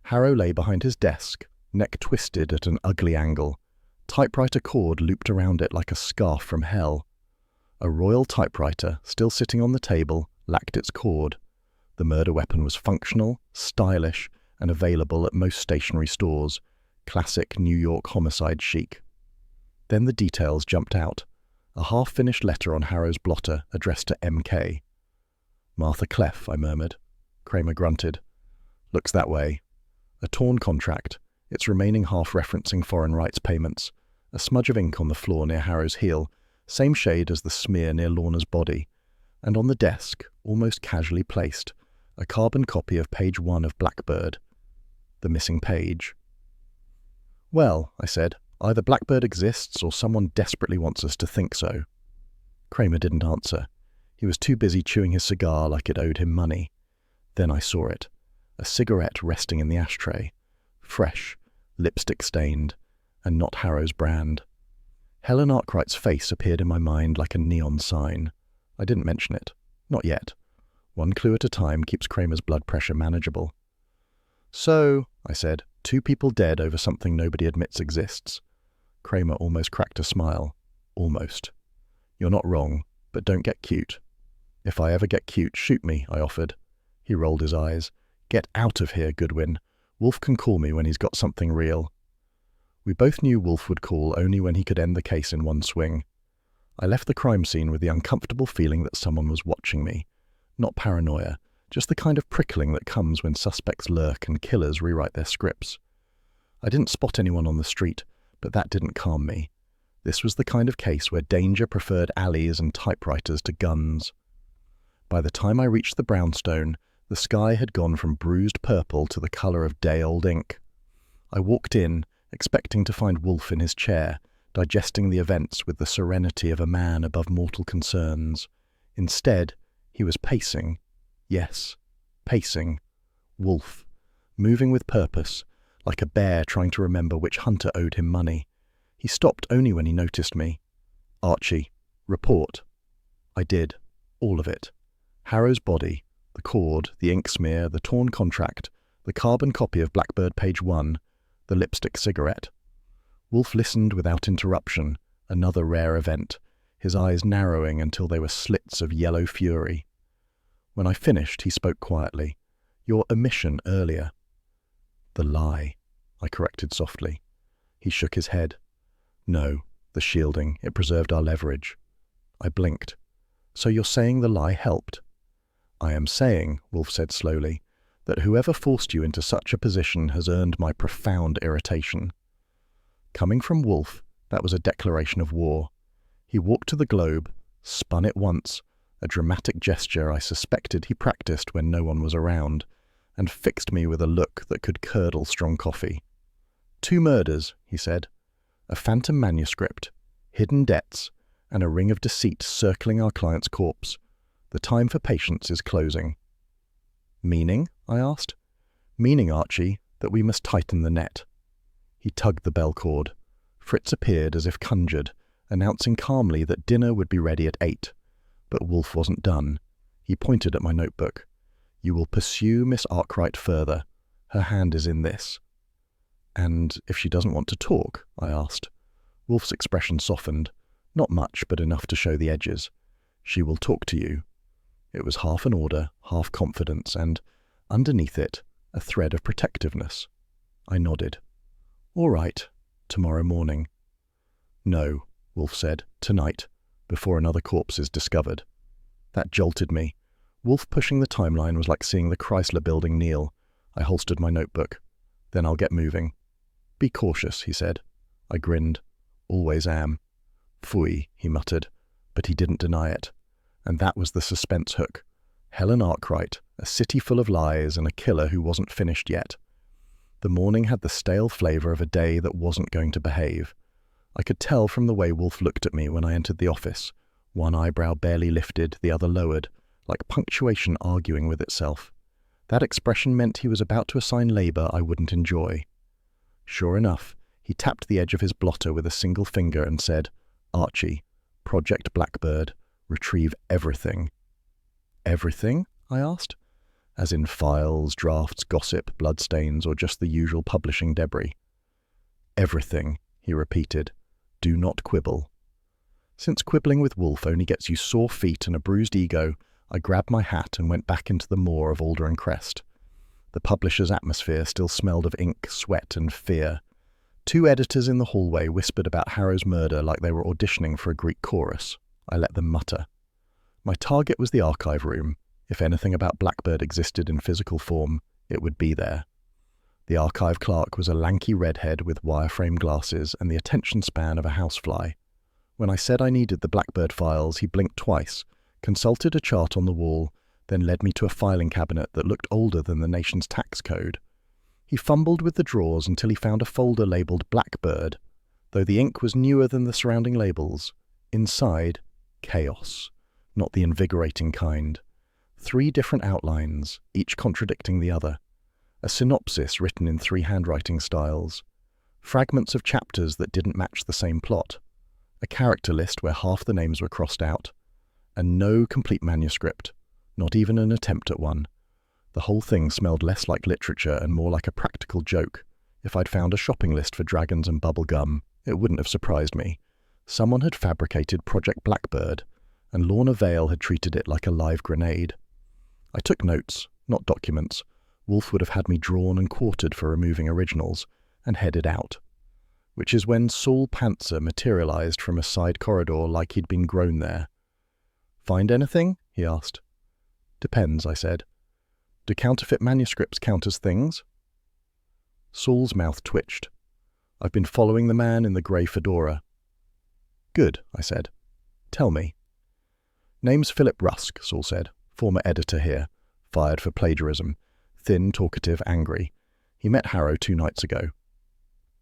Harrow lay behind his desk, neck twisted at an ugly angle. Typewriter cord looped around it like a scarf from hell. A royal typewriter, still sitting on the table, lacked its cord. The murder weapon was functional, stylish, and available at most stationery stores. Classic New York homicide chic. Then the details jumped out. A half-finished letter on Harrow's blotter addressed to M.K. Martha Clef, I murmured. Kramer grunted. Looks that way. A torn contract, its remaining half referencing foreign rights payments. A smudge of ink on the floor near Harrow's heel, same shade as the smear near Lorna's body. And on the desk, almost casually placed, a carbon copy of page 1 of Blackbird. The missing page. Well, I said, either Blackbird exists or someone desperately wants us to think so. Kramer didn't answer. He was too busy chewing his cigar like it owed him money. Then I saw it. A cigarette resting in the ashtray. Fresh, lipstick-stained, and not Harrow's brand. Helen Arkwright's face appeared in my mind like a neon sign. I didn't mention it. Not yet. One clue at a time keeps Kramer's blood pressure manageable. So, I said, 2 people dead over something nobody admits exists. Kramer almost cracked a smile. Almost. You're not wrong, but don't get cute. If I ever get cute, shoot me, I offered. He rolled his eyes. Get out of here, Goodwin. Wolfe can call me when he's got something real. We both knew Wolfe would call only when he could end the case in one swing. I left the crime scene with the uncomfortable feeling that someone was watching me. Not paranoia, just the kind of prickling that comes when suspects lurk and killers rewrite their scripts. I didn't spot anyone on the street, but that didn't calm me. This was the kind of case where danger preferred alleys and typewriters to guns. By the time I reached the brownstone, the sky had gone from bruised purple to the colour of day-old ink. I walked in, expecting to find Wolfe in his chair, digesting the events with the serenity of a man above mortal concerns. Instead, he was pacing. Yes, pacing. Wolfe, moving with purpose, like a bear trying to remember which hunter owed him money. He stopped only when he noticed me. Archie, report. I did. All of it. Harrow's body, the cord, the ink smear, the torn contract, the carbon copy of Blackbird page 1, the lipstick cigarette. Wolfe listened without interruption, another rare event, his eyes narrowing until they were slits of yellow fury. When I finished, he spoke quietly. Your omission earlier. The lie, I corrected softly. He shook his head. No, the shielding, it preserved our leverage. I blinked. So you're saying the lie helped? I am saying, Wolfe said slowly, that whoever forced you into such a position has earned my profound irritation. Coming from Wolfe, that was a declaration of war. He walked to the globe, spun it once, a dramatic gesture I suspected he practiced when no one was around, and fixed me with a look that could curdle strong coffee. 2 murders, he said. A phantom manuscript, hidden debts, and a ring of deceit circling our client's corpse. The time for patience is closing. Meaning? I asked. Meaning, Archie, that we must tighten the net. He tugged the bell cord. Fritz appeared as if conjured, announcing calmly that dinner would be ready at 8. But Wolfe wasn't done. He pointed at my notebook. You will pursue Miss Arkwright further. Her hand is in this. And if she doesn't want to talk? I asked. Wolfe's expression softened. Not much, but enough to show the edges. She will talk to you. It was half an order, half confidence, and, underneath it, a thread of protectiveness. I nodded. All right, tomorrow morning. No, Wolfe said, tonight, before another corpse is discovered. That jolted me. Wolfe pushing the timeline was like seeing the Chrysler Building kneel. I holstered my notebook. Then I'll get moving. Be cautious, he said. I grinned. Always am. Phooey, he muttered, but he didn't deny it. And that was the suspense hook. Helen Arkwright, a city full of lies and a killer who wasn't finished yet. The morning had the stale flavour of a day that wasn't going to behave. I could tell from the way Wolfe looked at me when I entered the office, one eyebrow barely lifted, the other lowered, like punctuation arguing with itself. That expression meant he was about to assign labour I wouldn't enjoy. Sure enough, he tapped the edge of his blotter with a single finger and said, Archie, Project Blackbird, retrieve everything. Everything? I asked. As in files, drafts, gossip, bloodstains, or just the usual publishing debris. Everything, he repeated. Do not quibble. Since quibbling with Wolfe only gets you sore feet and a bruised ego, I grabbed my hat and went back into the moor of Alder and Crest. The publisher's atmosphere still smelled of ink, sweat, and fear. 2 editors in the hallway whispered about Harrow's murder like they were auditioning for a Greek chorus. I let them mutter. My target was the archive room. If anything about Blackbird existed in physical form, it would be there. The archive clerk was a lanky redhead with wireframe glasses and the attention span of a housefly. When I said I needed the Blackbird files, he blinked twice, consulted a chart on the wall, then led me to a filing cabinet that looked older than the nation's tax code. He fumbled with the drawers until he found a folder labelled Blackbird, though the ink was newer than the surrounding labels. Inside, chaos, not the invigorating kind. 3 different outlines, each contradicting the other. A synopsis written in 3 handwriting styles. Fragments of chapters that didn't match the same plot. A character list where half the names were crossed out. And no complete manuscript, not even an attempt at one. The whole thing smelled less like literature and more like a practical joke. If I'd found a shopping list for dragons and bubble gum, it wouldn't have surprised me. Someone had fabricated Project Blackbird, and Lorna Vale had treated it like a live grenade. I took notes, not documents. Wolfe would have had me drawn and quartered for removing originals, and headed out. Which is when Saul Pantzer materialized from a side corridor like he'd been grown there. Find anything? He asked. Depends, I said. Do counterfeit manuscripts count as things? Saul's mouth twitched. I've been following the man in the grey fedora. Good, I said. Tell me. Name's Philip Rusk, Saul said. Former editor here. Fired for plagiarism. Thin, talkative, angry. He met Harrow 2 nights ago.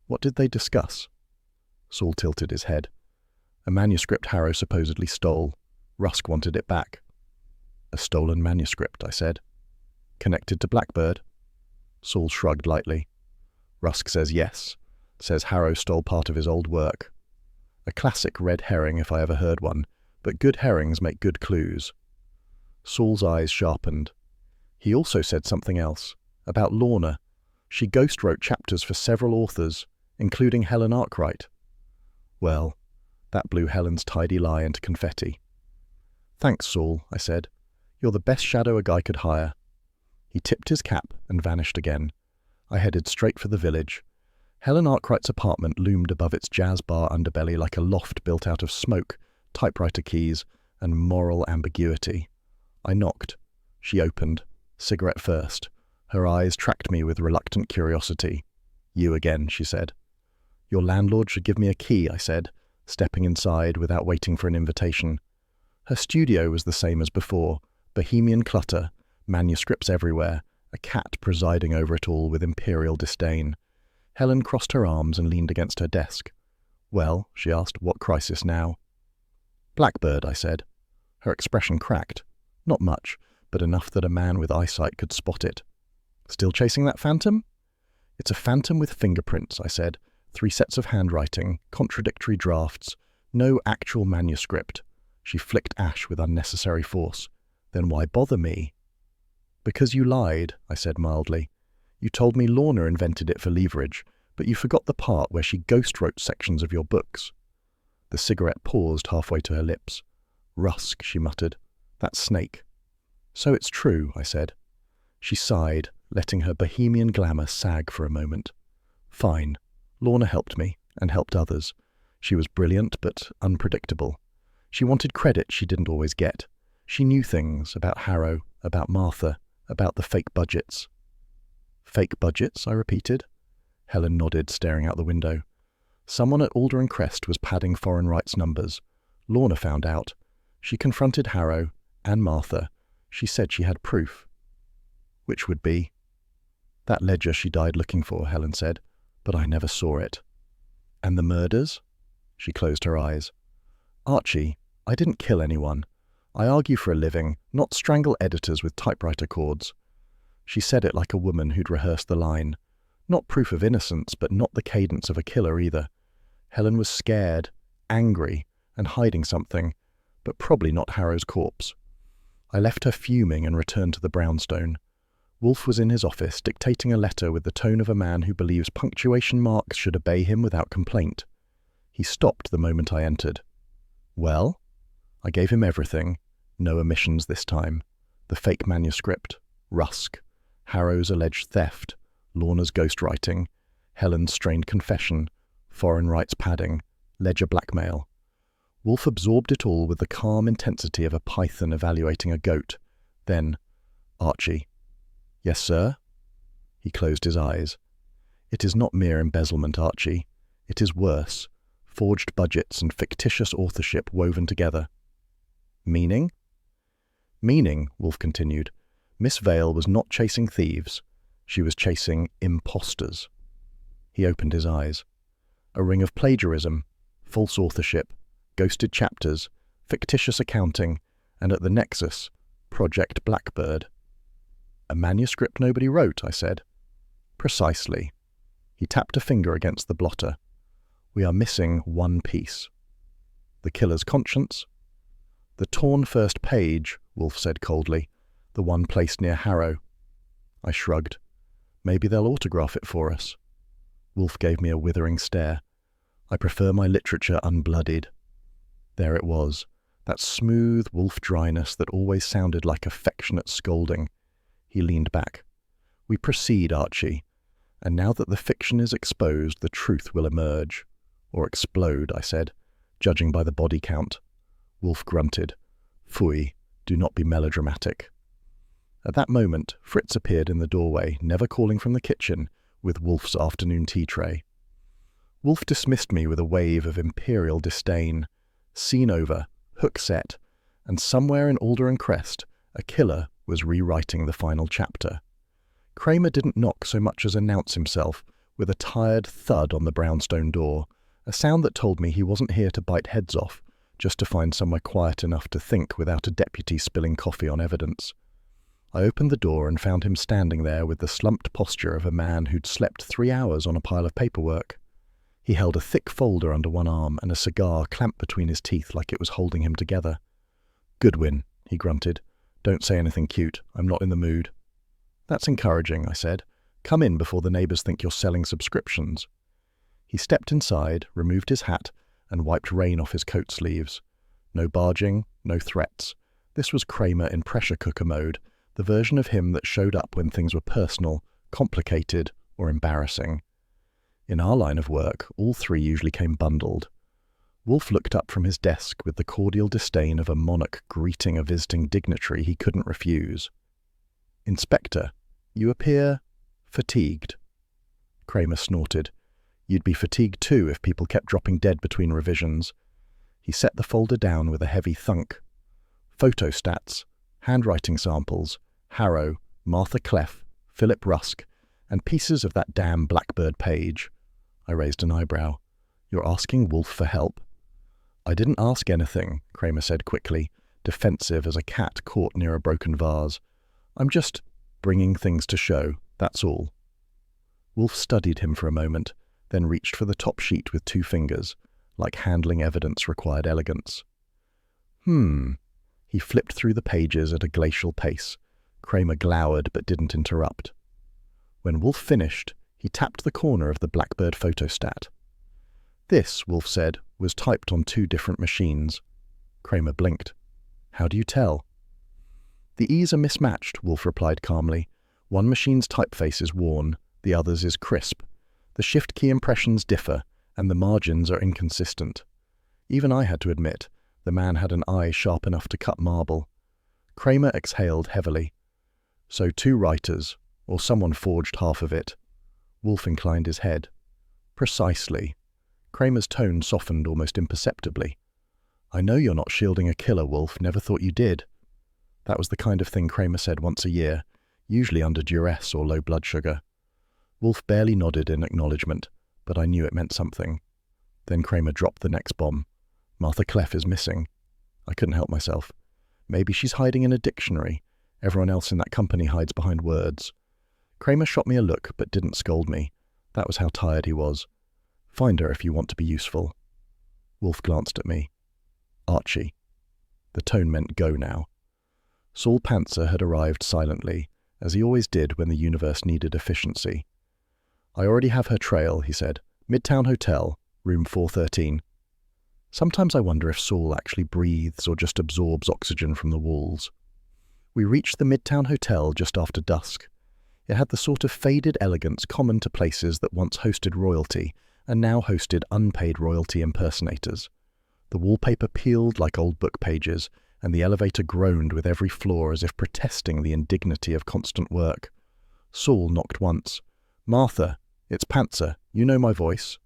What did they discuss? Saul tilted his head. A manuscript Harrow supposedly stole. Rusk wanted it back. A stolen manuscript, I said. Connected to Blackbird? Saul shrugged lightly. Rusk says yes. Says Harrow stole part of his old work. A classic red herring if I ever heard one, but good herrings make good clues. Saul's eyes sharpened. He also said something else, about Lorna. She ghost-wrote chapters for several authors, including Helen Arkwright. Well, that blew Helen's tidy lie into confetti. Thanks, Saul, I said. You're the best shadow a guy could hire. He tipped his cap and vanished again. I headed straight for the village. Helen Arkwright's apartment loomed above its jazz bar underbelly like a loft built out of smoke, typewriter keys, and moral ambiguity. I knocked. She opened, cigarette first. Her eyes tracked me with reluctant curiosity. You again, she said. Your landlord should give me a key, I said, stepping inside without waiting for an invitation. Her studio was the same as before, bohemian clutter, manuscripts everywhere, a cat presiding over it all with imperial disdain. Helen crossed her arms and leaned against her desk. Well, she asked, what crisis now? Blackbird, I said. Her expression cracked. Not much, but enough that a man with eyesight could spot it. Still chasing that phantom? It's a phantom with fingerprints, I said. 3 sets of handwriting, contradictory drafts, no actual manuscript. She flicked ash with unnecessary force. Then why bother me? Because you lied, I said mildly. You told me Lorna invented it for leverage, but you forgot the part where she ghost-wrote sections of your books. The cigarette paused halfway to her lips. Rusk, she muttered. That snake. So it's true, I said. She sighed, letting her bohemian glamour sag for a moment. Fine. Lorna helped me, and helped others. She was brilliant, but unpredictable. She wanted credit she didn't always get. She knew things about Harrow, about Martha, about the fake budgets. Fake budgets, I repeated. Helen nodded, staring out the window. Someone at Alder & Crest was padding foreign rights numbers. Lorna found out. She confronted Harrow and Martha. She said she had proof. Which would be? That ledger she died looking for, Helen said, but I never saw it. And the murders? She closed her eyes. Archie, I didn't kill anyone. I argue for a living, not strangle editors with typewriter cords. She said it like a woman who'd rehearsed the line. Not proof of innocence, but not the cadence of a killer either. Helen was scared, angry, and hiding something, but probably not Harrow's corpse. I left her fuming and returned to the brownstone. Wolfe was in his office, dictating a letter with the tone of a man who believes punctuation marks should obey him without complaint. He stopped the moment I entered. Well? I gave him everything. No omissions this time. The fake manuscript. Rusk. Harrow's alleged theft. Lorna's ghostwriting. Helen's strained confession. Foreign rights padding. Ledger blackmail. Wolfe absorbed it all with the calm intensity of a python evaluating a goat. Then, Archie. Yes, sir? He closed his eyes. It is not mere embezzlement, Archie. It is worse. Forged budgets and fictitious authorship woven together. Meaning? Meaning, Wolfe continued. Miss Vale was not chasing thieves. She was chasing imposters. He opened his eyes. A ring of plagiarism, false authorship, ghosted chapters, fictitious accounting, and at the nexus, Project Blackbird. A manuscript nobody wrote, I said. Precisely. He tapped a finger against the blotter. We are missing one piece. The killer's conscience? The torn first page, Wolfe said coldly, the one placed near Harrow. I shrugged. Maybe they'll autograph it for us. Wolfe gave me a withering stare. I prefer my literature unbloodied. There it was, that smooth Wolfe dryness that always sounded like affectionate scolding. He leaned back. We proceed, Archie, and now that the fiction is exposed, the truth will emerge. Or explode, I said, judging by the body count. Wolfe grunted. Phooey, do not be melodramatic. At that moment, Fritz appeared in the doorway, never calling from the kitchen, with Wolfe's afternoon tea tray. Wolfe dismissed me with a wave of imperial disdain. Scene over, hook set, and somewhere in Alder & Crest, a killer was rewriting the final chapter. Kramer didn't knock so much as announce himself, with a tired thud on the brownstone door, a sound that told me he wasn't here to bite heads off, just to find somewhere quiet enough to think without a deputy spilling coffee on evidence. I opened the door and found him standing there with the slumped posture of a man who'd slept 3 hours on a pile of paperwork. He held a thick folder under one arm and a cigar clamped between his teeth like it was holding him together. Goodwin, he grunted. Don't say anything cute. I'm not in the mood. That's encouraging, I said. Come in before the neighbours think you're selling subscriptions. He stepped inside, removed his hat, and wiped rain off his coat sleeves. No barging, no threats. This was Kramer in pressure cooker mode, the version of him that showed up when things were personal, complicated, or embarrassing. In our line of work, all three usually came bundled. Wolfe looked up from his desk with the cordial disdain of a monarch greeting a visiting dignitary he couldn't refuse. Inspector, you appear fatigued. Kramer snorted. You'd be fatigued too if people kept dropping dead between revisions. He set the folder down with a heavy thunk. Photostats, handwriting samples, Harrow, Martha Cleff, Philip Rusk, and pieces of that damn Blackbird page. I raised an eyebrow. You're asking Wolfe for help? I didn't ask anything, Kramer said quickly, defensive as a cat caught near a broken vase. I'm just bringing things to show, that's all. Wolfe studied him for a moment, then reached for the top sheet with 2 fingers, like handling evidence required elegance. He flipped through the pages at a glacial pace. Kramer glowered but didn't interrupt. When Wolfe finished, he tapped the corner of the Blackbird photostat. This, Wolfe said, was typed on 2 different machines. Kramer blinked. How do you tell? The E's are mismatched, Wolfe replied calmly. One machine's typeface is worn, the other's is crisp. The shift key impressions differ, and the margins are inconsistent. Even I had to admit, the man had an eye sharp enough to cut marble. Kramer exhaled heavily. So 2 writers, or someone forged half of it. Wolfe inclined his head. Precisely. Kramer's tone softened almost imperceptibly. I know you're not shielding a killer, Wolfe. Never thought you did. That was the kind of thing Kramer said once a year, usually under duress or low blood sugar. Wolfe barely nodded in acknowledgement, but I knew it meant something. Then Kramer dropped the next bomb. Martha Cleff is missing. I couldn't help myself. Maybe she's hiding in a dictionary. Everyone else in that company hides behind words. Kramer shot me a look, but didn't scold me. That was how tired he was. Find her if you want to be useful. Wolfe glanced at me. Archie. The tone meant go now. Saul Pantzer had arrived silently, as he always did when the universe needed efficiency. I already have her trail, he said. Midtown Hotel, room 413. Sometimes I wonder if Saul actually breathes or just absorbs oxygen from the walls. We reached the Midtown Hotel just after dusk. It had the sort of faded elegance common to places that once hosted royalty and now hosted unpaid royalty impersonators. The wallpaper peeled like old book pages, and the elevator groaned with every floor as if protesting the indignity of constant work. Saul knocked once. Martha, it's Pantzer. You know my voice.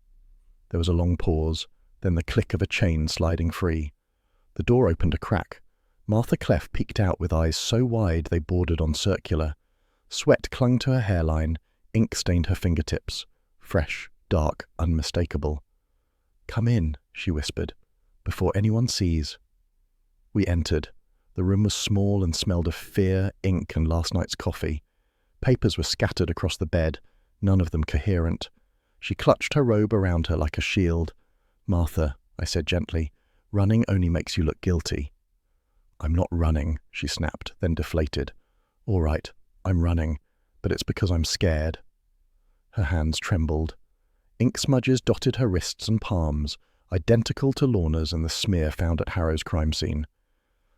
There was a long pause, then the click of a chain sliding free. The door opened a crack. Martha Cleff peeked out with eyes so wide they bordered on circular. Sweat clung to her hairline, ink stained her fingertips. Fresh, dark, unmistakable. Come in, she whispered, before anyone sees. We entered. The room was small and smelled of fear, ink, and last night's coffee. Papers were scattered across the bed, none of them coherent. She clutched her robe around her like a shield. Martha, I said gently, running only makes you look guilty. I'm not running, she snapped, then deflated. All right, I'm running, but it's because I'm scared. Her hands trembled. Ink smudges dotted her wrists and palms, identical to Lorna's and the smear found at Harrow's crime scene.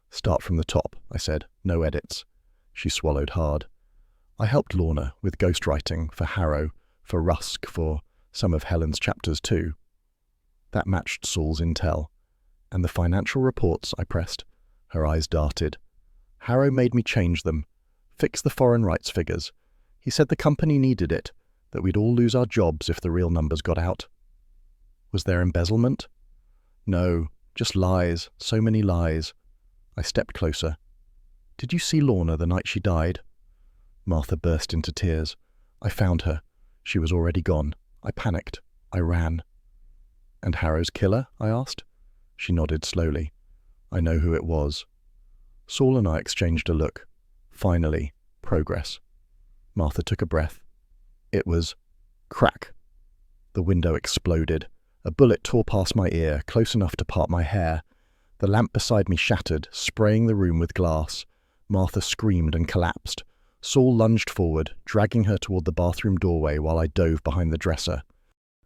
Start from the top, I said, no edits. She swallowed hard. I helped Lorna with ghostwriting for Harrow, for Rusk, for some of Helen's chapters too. That matched Saul's intel. And the financial reports, I pressed. Her eyes darted. Harrow made me change them, fix the foreign rights figures. He said the company needed it, that we'd all lose our jobs if the real numbers got out. Was there embezzlement? No, just lies, so many lies. I stepped closer. Did you see Lorna the night she died? Martha burst into tears. I found her. She was already gone. I panicked. I ran. And Harrow's killer? I asked. She nodded slowly. I know who it was. Saul and I exchanged a look. Finally, progress. Martha took a breath. It was crack. The window exploded. A bullet tore past my ear, close enough to part my hair. The lamp beside me shattered, spraying the room with glass. Martha screamed and collapsed. Saul lunged forward, dragging her toward the bathroom doorway while I dove behind the dresser.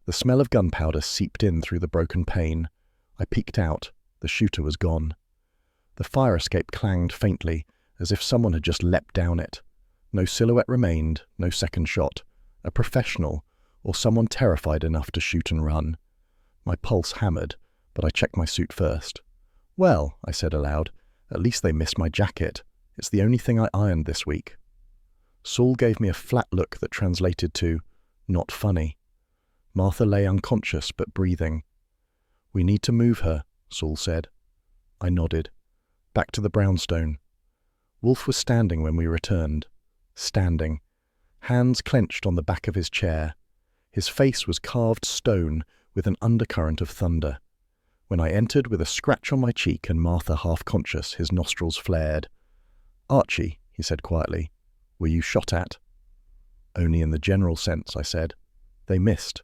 The smell of gunpowder seeped in through the broken pane. I peeked out. The shooter was gone. The fire escape clanged faintly, as if someone had just leapt down it. No silhouette remained, no second shot. A professional, or someone terrified enough to shoot and run. My pulse hammered, but I checked my suit first. Well, I said aloud, at least they missed my jacket. It's the only thing I ironed this week. Saul gave me a flat look that translated to, not funny. Martha lay unconscious but breathing. We need to move her, Saul said. I nodded. Back to the brownstone. Wolfe was standing when we returned. Standing. Hands clenched on the back of his chair. His face was carved stone, with an undercurrent of thunder. When I entered with a scratch on my cheek and Martha half-conscious, his nostrils flared. "Archie," he said quietly, "were you shot at?" "Only in the general sense," I said. "They missed."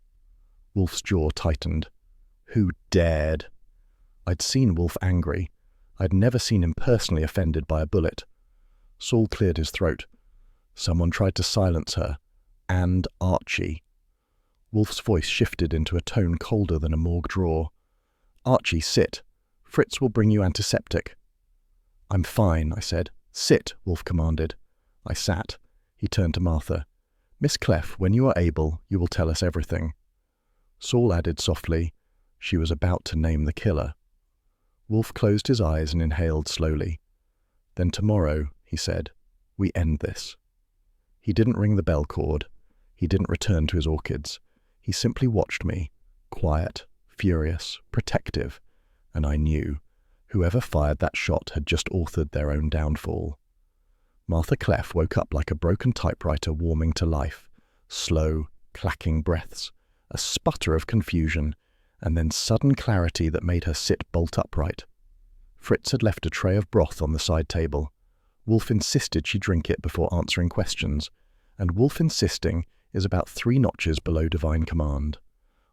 Wolfe's jaw tightened. Who dared? I'd seen Wolfe angry. I'd never seen him personally offended by a bullet. Saul cleared his throat. Someone tried to silence her. And Archie. Wolfe's voice shifted into a tone colder than a morgue drawer. "Archie, sit. Fritz will bring you antiseptic." "I'm fine," I said. "Sit," Wolfe commanded. I sat. He turned to Martha. "Miss Clef, when you are able, you will tell us everything." Saul added softly, "She was about to name the killer." Wolfe closed his eyes and inhaled slowly. "Then tomorrow," he said, "we end this." He didn't ring the bell cord. He didn't return to his orchids. He simply watched me, quiet, furious, protective, and I knew whoever fired that shot had just authored their own downfall. Martha Clef woke up like a broken typewriter warming to life. Slow, clacking breaths, a sputter of confusion, and then sudden clarity that made her sit bolt upright. Fritz had left a tray of broth on the side table. Wolfe insisted she drink it before answering questions, and Wolfe insisting is about 3 notches below divine command.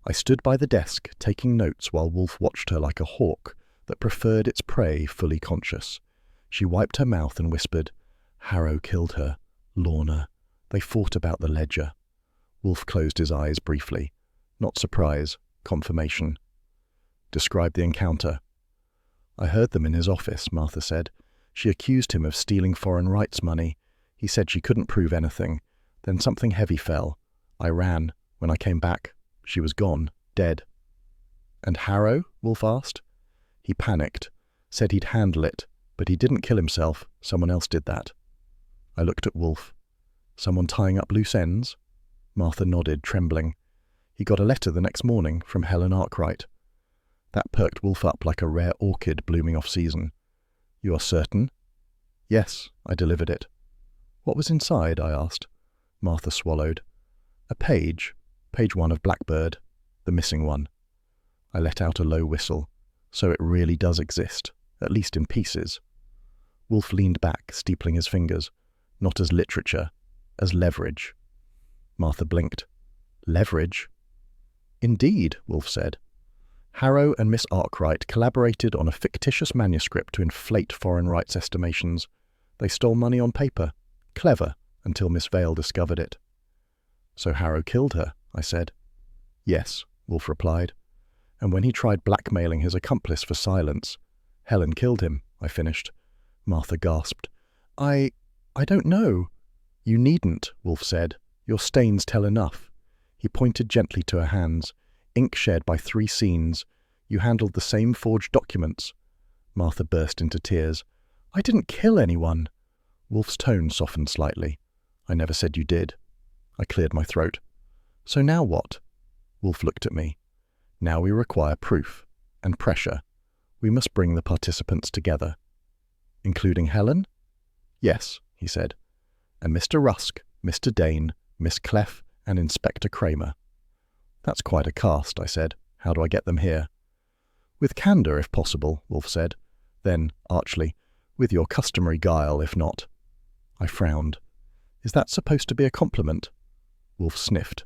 I stood by the desk, taking notes while Wolfe watched her like a hawk that preferred its prey fully conscious. She wiped her mouth and whispered, "Harrow killed her. Lorna. They fought about the ledger." Wolfe closed his eyes briefly. Not surprise, confirmation. "Describe the encounter." "I heard them in his office," Martha said. "She accused him of stealing foreign rights money. He said she couldn't prove anything. Then something heavy fell. I ran. When I came back, she was gone, dead." "And Harrow?" Wolfe asked. "He panicked, said he'd handle it, but he didn't kill himself. Someone else did that." I looked at Wolfe. "Someone tying up loose ends?" Martha nodded, trembling. "He got a letter the next morning from Helen Arkwright." That perked Wolfe up like a rare orchid blooming off-season. "You are certain?" "Yes," I delivered it. "What was inside?" I asked. Martha swallowed. "A page 1 of Blackbird, the missing one." I let out a low whistle. So it really does exist, at least in pieces. Wolfe leaned back, steepling his fingers, not as literature, as leverage. Martha blinked. "Leverage?" "Indeed," Wolfe said. "Harrow and Miss Arkwright collaborated on a fictitious manuscript to inflate foreign rights estimations. They stole money on paper. Clever, until Miss Vale discovered it." "So Harrow killed her," I said. "Yes," Wolfe replied. "And when he tried blackmailing his accomplice for silence, Helen killed him," I finished. Martha gasped. I don't know." "You needn't," Wolfe said. "Your stains tell enough." He pointed gently to her hands. "Ink shared by 3 scenes. You handled the same forged documents." Martha burst into tears. "I didn't kill anyone." Wolfe's tone softened slightly. "I never said you did." I cleared my throat. "So now what?" Wolfe looked at me. "Now we require proof and pressure. We must bring the participants together." "Including Helen?" "Yes," he said. "And Mr. Rusk, Mr. Dane, Miss Clef, and Inspector Kramer." "That's quite a cast," I said. "How do I get them here?" "With candour, if possible," Wolfe said. Then, archly, "with your customary guile, if not." I frowned. "Is that supposed to be a compliment?" Wolfe sniffed.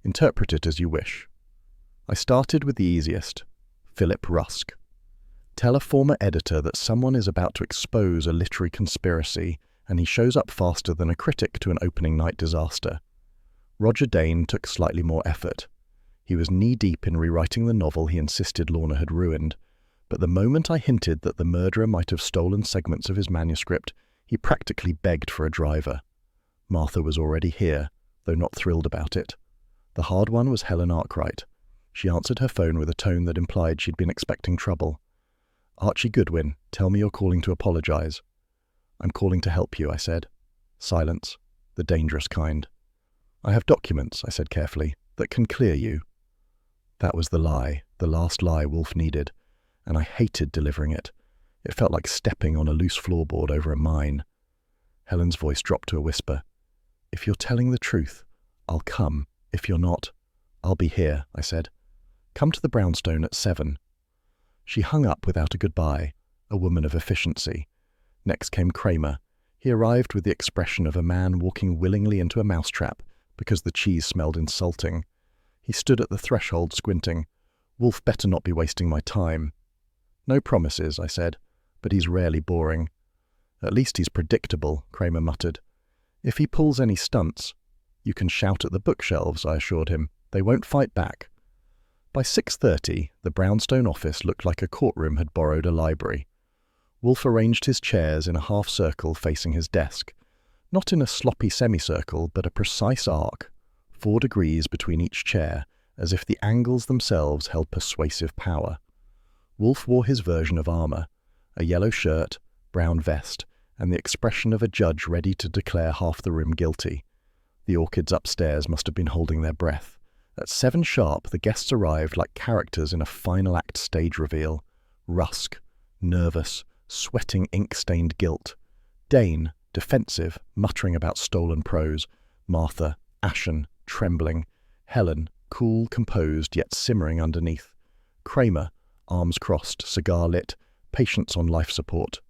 "Interpret it as you wish." I started with the easiest. Philip Rusk. Tell a former editor that someone is about to expose a literary conspiracy, and he shows up faster than a critic to an opening night disaster. Roger Dane took slightly more effort. He was knee-deep in rewriting the novel he insisted Lorna had ruined, but the moment I hinted that the murderer might have stolen segments of his manuscript, he practically begged for a driver. Martha was already here, though not thrilled about it. The hard one was Helen Arkwright. She answered her phone with a tone that implied she'd been expecting trouble. "Archie Goodwin, tell me you're calling to apologize." "I'm calling to help you," I said. Silence. The dangerous kind. "I have documents," I said carefully, "that can clear you." That was the lie, the last lie Wolfe needed, and I hated delivering it. It felt like stepping on a loose floorboard over a mine. Helen's voice dropped to a whisper. "If you're telling the truth, I'll come. If you're not, I'll be here," I said. Come to the brownstone at 7. She hung up without a goodbye, a woman of efficiency. Next came Kramer. He arrived with the expression of a man walking willingly into a mousetrap because the cheese smelled insulting. He stood at the threshold squinting. Wolfe better not be wasting my time. No promises, I said, but he's rarely boring. At least he's predictable, Kramer muttered. If he pulls any stunts, you can shout at the bookshelves, I assured him. They won't fight back. By 6:30, the brownstone office looked like a courtroom had borrowed a library. Wolfe arranged his chairs in a half-circle facing his desk, not in a sloppy semicircle, but a precise arc, 4 degrees between each chair, as if the angles themselves held persuasive power. Wolfe wore his version of armor, a yellow shirt, brown vest, and the expression of a judge ready to declare half the room guilty. The orchids upstairs must have been holding their breath. At 7 sharp, the guests arrived like characters in a final act stage reveal. Rusk, nervous, sweating ink-stained guilt. Dane, defensive, muttering about stolen prose. Martha, ashen, trembling. Helen, cool, composed, yet simmering underneath. Kramer, arms crossed, cigar lit, patience on life support.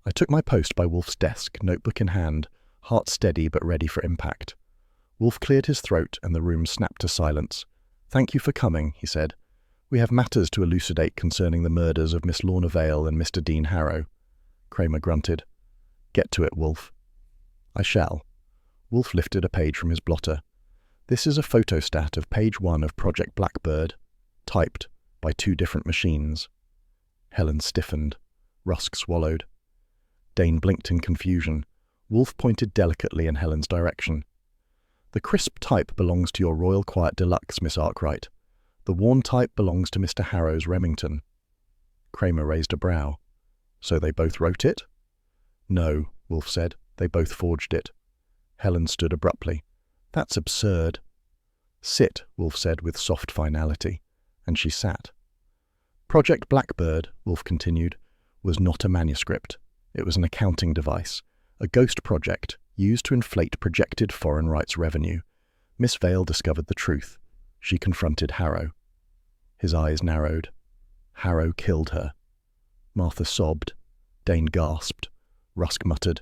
I took my post by Wolfe's desk, notebook in hand, heart steady but ready for impact. Wolfe cleared his throat and the room snapped to silence. "Thank you for coming," he said. "We have matters to elucidate concerning the murders of Miss Lorna Vale and Mr. Dean Harrow." Kramer grunted. "Get to it, Wolfe." "I shall." Wolfe lifted a page from his blotter. "This is a photostat of page 1 of Project Blackbird, typed by 2 different machines." Helen stiffened. Rusk swallowed. Dane blinked in confusion. Wolfe pointed delicately in Helen's direction. "The crisp type belongs to your Royal Quiet Deluxe, Miss Arkwright. The worn type belongs to Mr. Harrow's Remington." Kramer raised a brow. "So they both wrote it?" "No," Wolfe said. "They both forged it." Helen stood abruptly. "That's absurd." "Sit," Wolfe said with soft finality, and she sat. Project Blackbird, Wolfe continued, was not a manuscript. It was an accounting device, a ghost project used to inflate projected foreign rights revenue. Miss Vale discovered the truth. She confronted Harrow. His eyes narrowed. Harrow killed her. Martha sobbed. Dane gasped. Rusk muttered,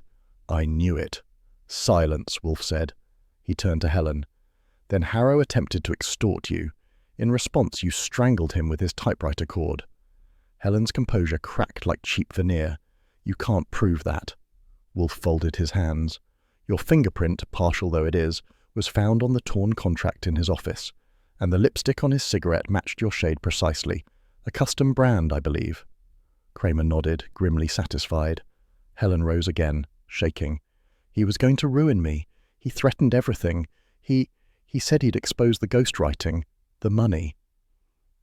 "I knew it." "Silence," Wolfe said. He turned to Helen. "Then Harrow attempted to extort you. In response, you strangled him with his typewriter cord." Helen's composure cracked like cheap veneer. "You can't prove that." Wolfe folded his hands. "Your fingerprint, partial though it is, was found on the torn contract in his office, and the lipstick on his cigarette matched your shade precisely. A custom brand, I believe." Kramer nodded, grimly satisfied. Helen rose again, shaking. "He was going to ruin me. He threatened everything. He said he'd expose the ghostwriting, the money."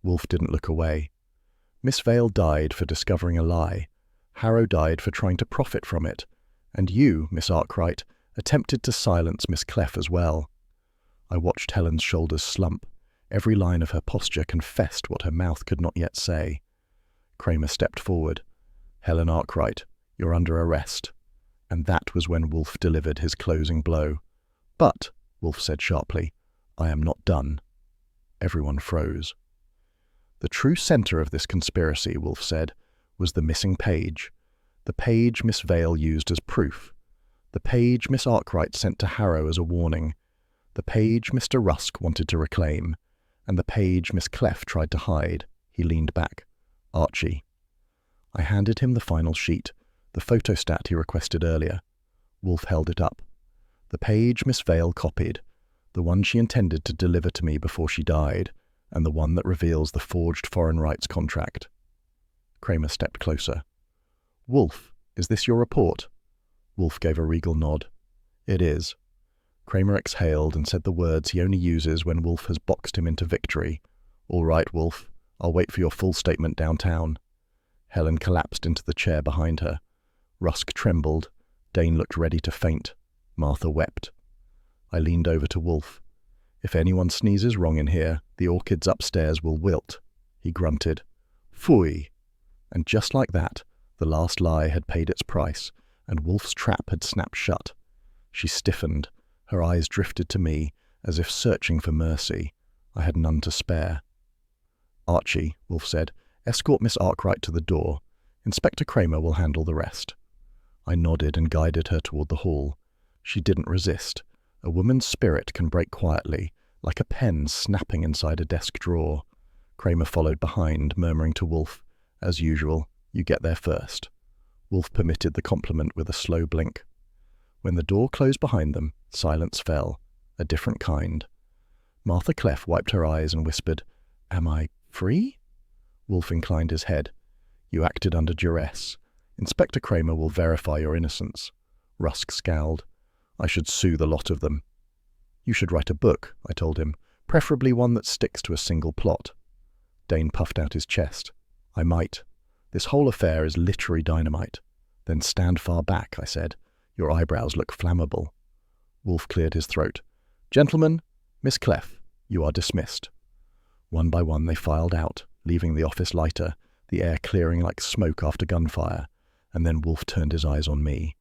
Wolfe didn't look away. "Miss Vale died for discovering a lie. Harrow died for trying to profit from it. And you, Miss Arkwright, attempted to silence Miss Clef as well." I watched Helen's shoulders slump. Every line of her posture confessed what her mouth could not yet say. Kramer stepped forward. "Helen Arkwright, you're under arrest." And that was when Wolfe delivered his closing blow. "But," Wolfe said sharply, "I am not done." Everyone froze. "The true center of this conspiracy," Wolfe said, "was the missing page. The page Miss Vale used as proof. The page Miss Arkwright sent to Harrow as a warning. The page Mr. Rusk wanted to reclaim. And the page Miss Clef tried to hide." He leaned back. "Archie." I handed him the final sheet, the photostat he requested earlier. Wolfe held it up. "The page Miss Vale copied, the one she intended to deliver to me before she died, and the one that reveals the forged foreign rights contract." Kramer stepped closer. "Wolfe, is this your report?" Wolfe gave a regal nod. "It is." Kramer exhaled and said the words he only uses when Wolfe has boxed him into victory. "All right, Wolfe. I'll wait for your full statement downtown." Helen collapsed into the chair behind her. Rusk trembled. Dane looked ready to faint. Martha wept. I leaned over to Wolfe. "If anyone sneezes wrong in here, the orchids upstairs will wilt." He grunted. "Phooey!" And just like that, the last lie had paid its price, and Wolfe's trap had snapped shut. She stiffened. Her eyes drifted to me, as if searching for mercy. I had none to spare. Archie, Wolfe said, escort Miss Arkwright to the door. Inspector Kramer will handle the rest. I nodded and guided her toward the hall. She didn't resist. A woman's spirit can break quietly, like a pen snapping inside a desk drawer. Kramer followed behind, murmuring to Wolfe, "As usual, you get there first." Wolfe permitted the compliment with a slow blink. When the door closed behind them, silence fell, a different kind. Martha Clef wiped her eyes and whispered, "Am I free?" Wolfe inclined his head. "You acted under duress. Inspector Kramer will verify your innocence." Rusk scowled. "I should sue the lot of them." "You should write a book," I told him, "preferably one that sticks to a single plot." Dane puffed out his chest. "I might. This whole affair is literary dynamite." "Then stand far back," I said. "Your eyebrows look flammable." Wolfe cleared his throat. "Gentlemen, Miss Clef, you are dismissed." One by one they filed out, leaving the office lighter, the air clearing like smoke after gunfire, and then Wolfe turned his eyes on me.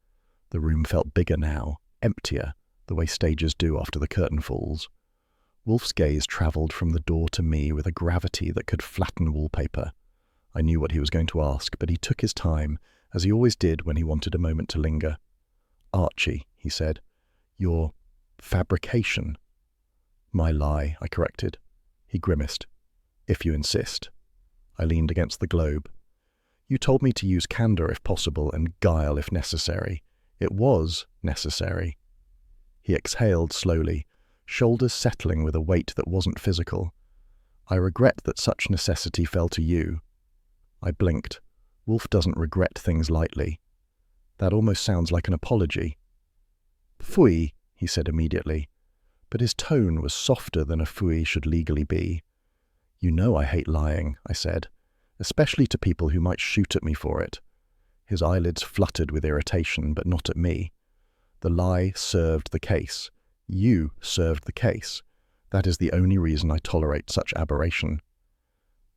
The room felt bigger now, emptier, the way stages do after the curtain falls. Wolfe's gaze travelled from the door to me with a gravity that could flatten wallpaper. I knew what he was going to ask, but he took his time, as he always did when he wanted a moment to linger. "Archie," he said, "your fabrication." "My lie," I corrected. He grimaced. "If you insist." I leaned against the globe. "You told me to use candour if possible and guile if necessary. It was necessary." He exhaled slowly, shoulders settling with a weight that wasn't physical. "I regret that such necessity fell to you." I blinked. Wolfe doesn't regret things lightly. That almost sounds like an apology. "Phooey," he said immediately, but his tone was softer than a phooey should legally be. "You know I hate lying," I said, "especially to people who might shoot at me for it." His eyelids fluttered with irritation, but not at me. "The lie served the case. You served the case. That is the only reason I tolerate such aberration."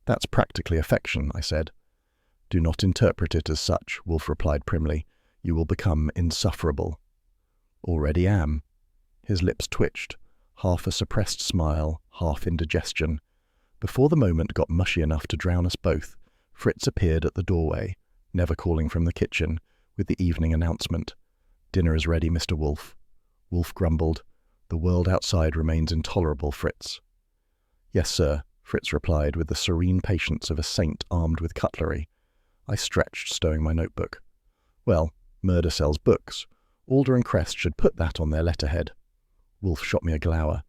"That's practically affection," I said. "Do not interpret it as such," Wolfe replied primly. "You will become insufferable." "Already am." His lips twitched, half a suppressed smile, half indigestion. Before the moment got mushy enough to drown us both, Fritz appeared at the doorway, never calling from the kitchen, with the evening announcement. "Dinner is ready, Mr. Wolfe." Wolfe grumbled, "The world outside remains intolerable, Fritz." "Yes, sir," Fritz replied with the serene patience of a saint armed with cutlery. I stretched, stowing my notebook. "Well, murder sells books. Alder and Crest should put that on their letterhead." Wolfe shot me a glower.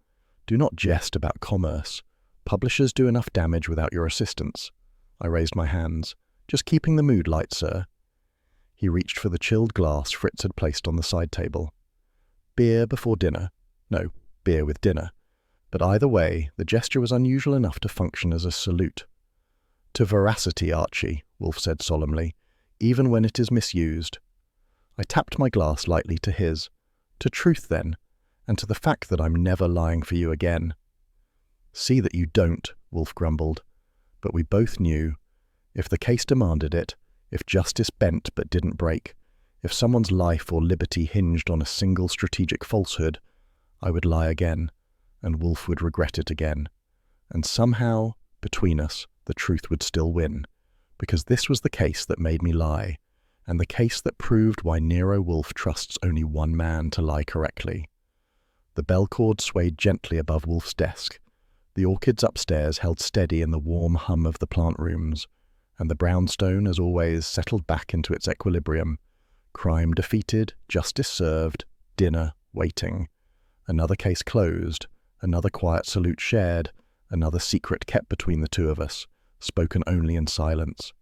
"Do not jest about commerce. Publishers do enough damage without your assistance." I raised my hands. "Just keeping the mood light, sir." He reached for the chilled glass Fritz had placed on the side table. "Beer before dinner?" "No, beer with dinner." But either way, the gesture was unusual enough to function as a salute. "To veracity, Archie," Wolfe said solemnly, "even when it is misused." I tapped my glass lightly to his. "To truth, then, and to the fact that I'm never lying for you again." "See that you don't," Wolfe grumbled. But we both knew. If the case demanded it, if justice bent but didn't break, if someone's life or liberty hinged on a single strategic falsehood, I would lie again, and Wolfe would regret it again. And somehow, between us, the truth would still win, because this was the case that made me lie, and the case that proved why Nero Wolfe trusts only one man to lie correctly. The bell cord swayed gently above Wolfe's desk. The orchids upstairs held steady in the warm hum of the plant rooms, and the brownstone, as always, settled back into its equilibrium. Crime defeated, justice served, dinner waiting. Another case closed, another quiet salute shared, another secret kept between the two of us, spoken only in silence.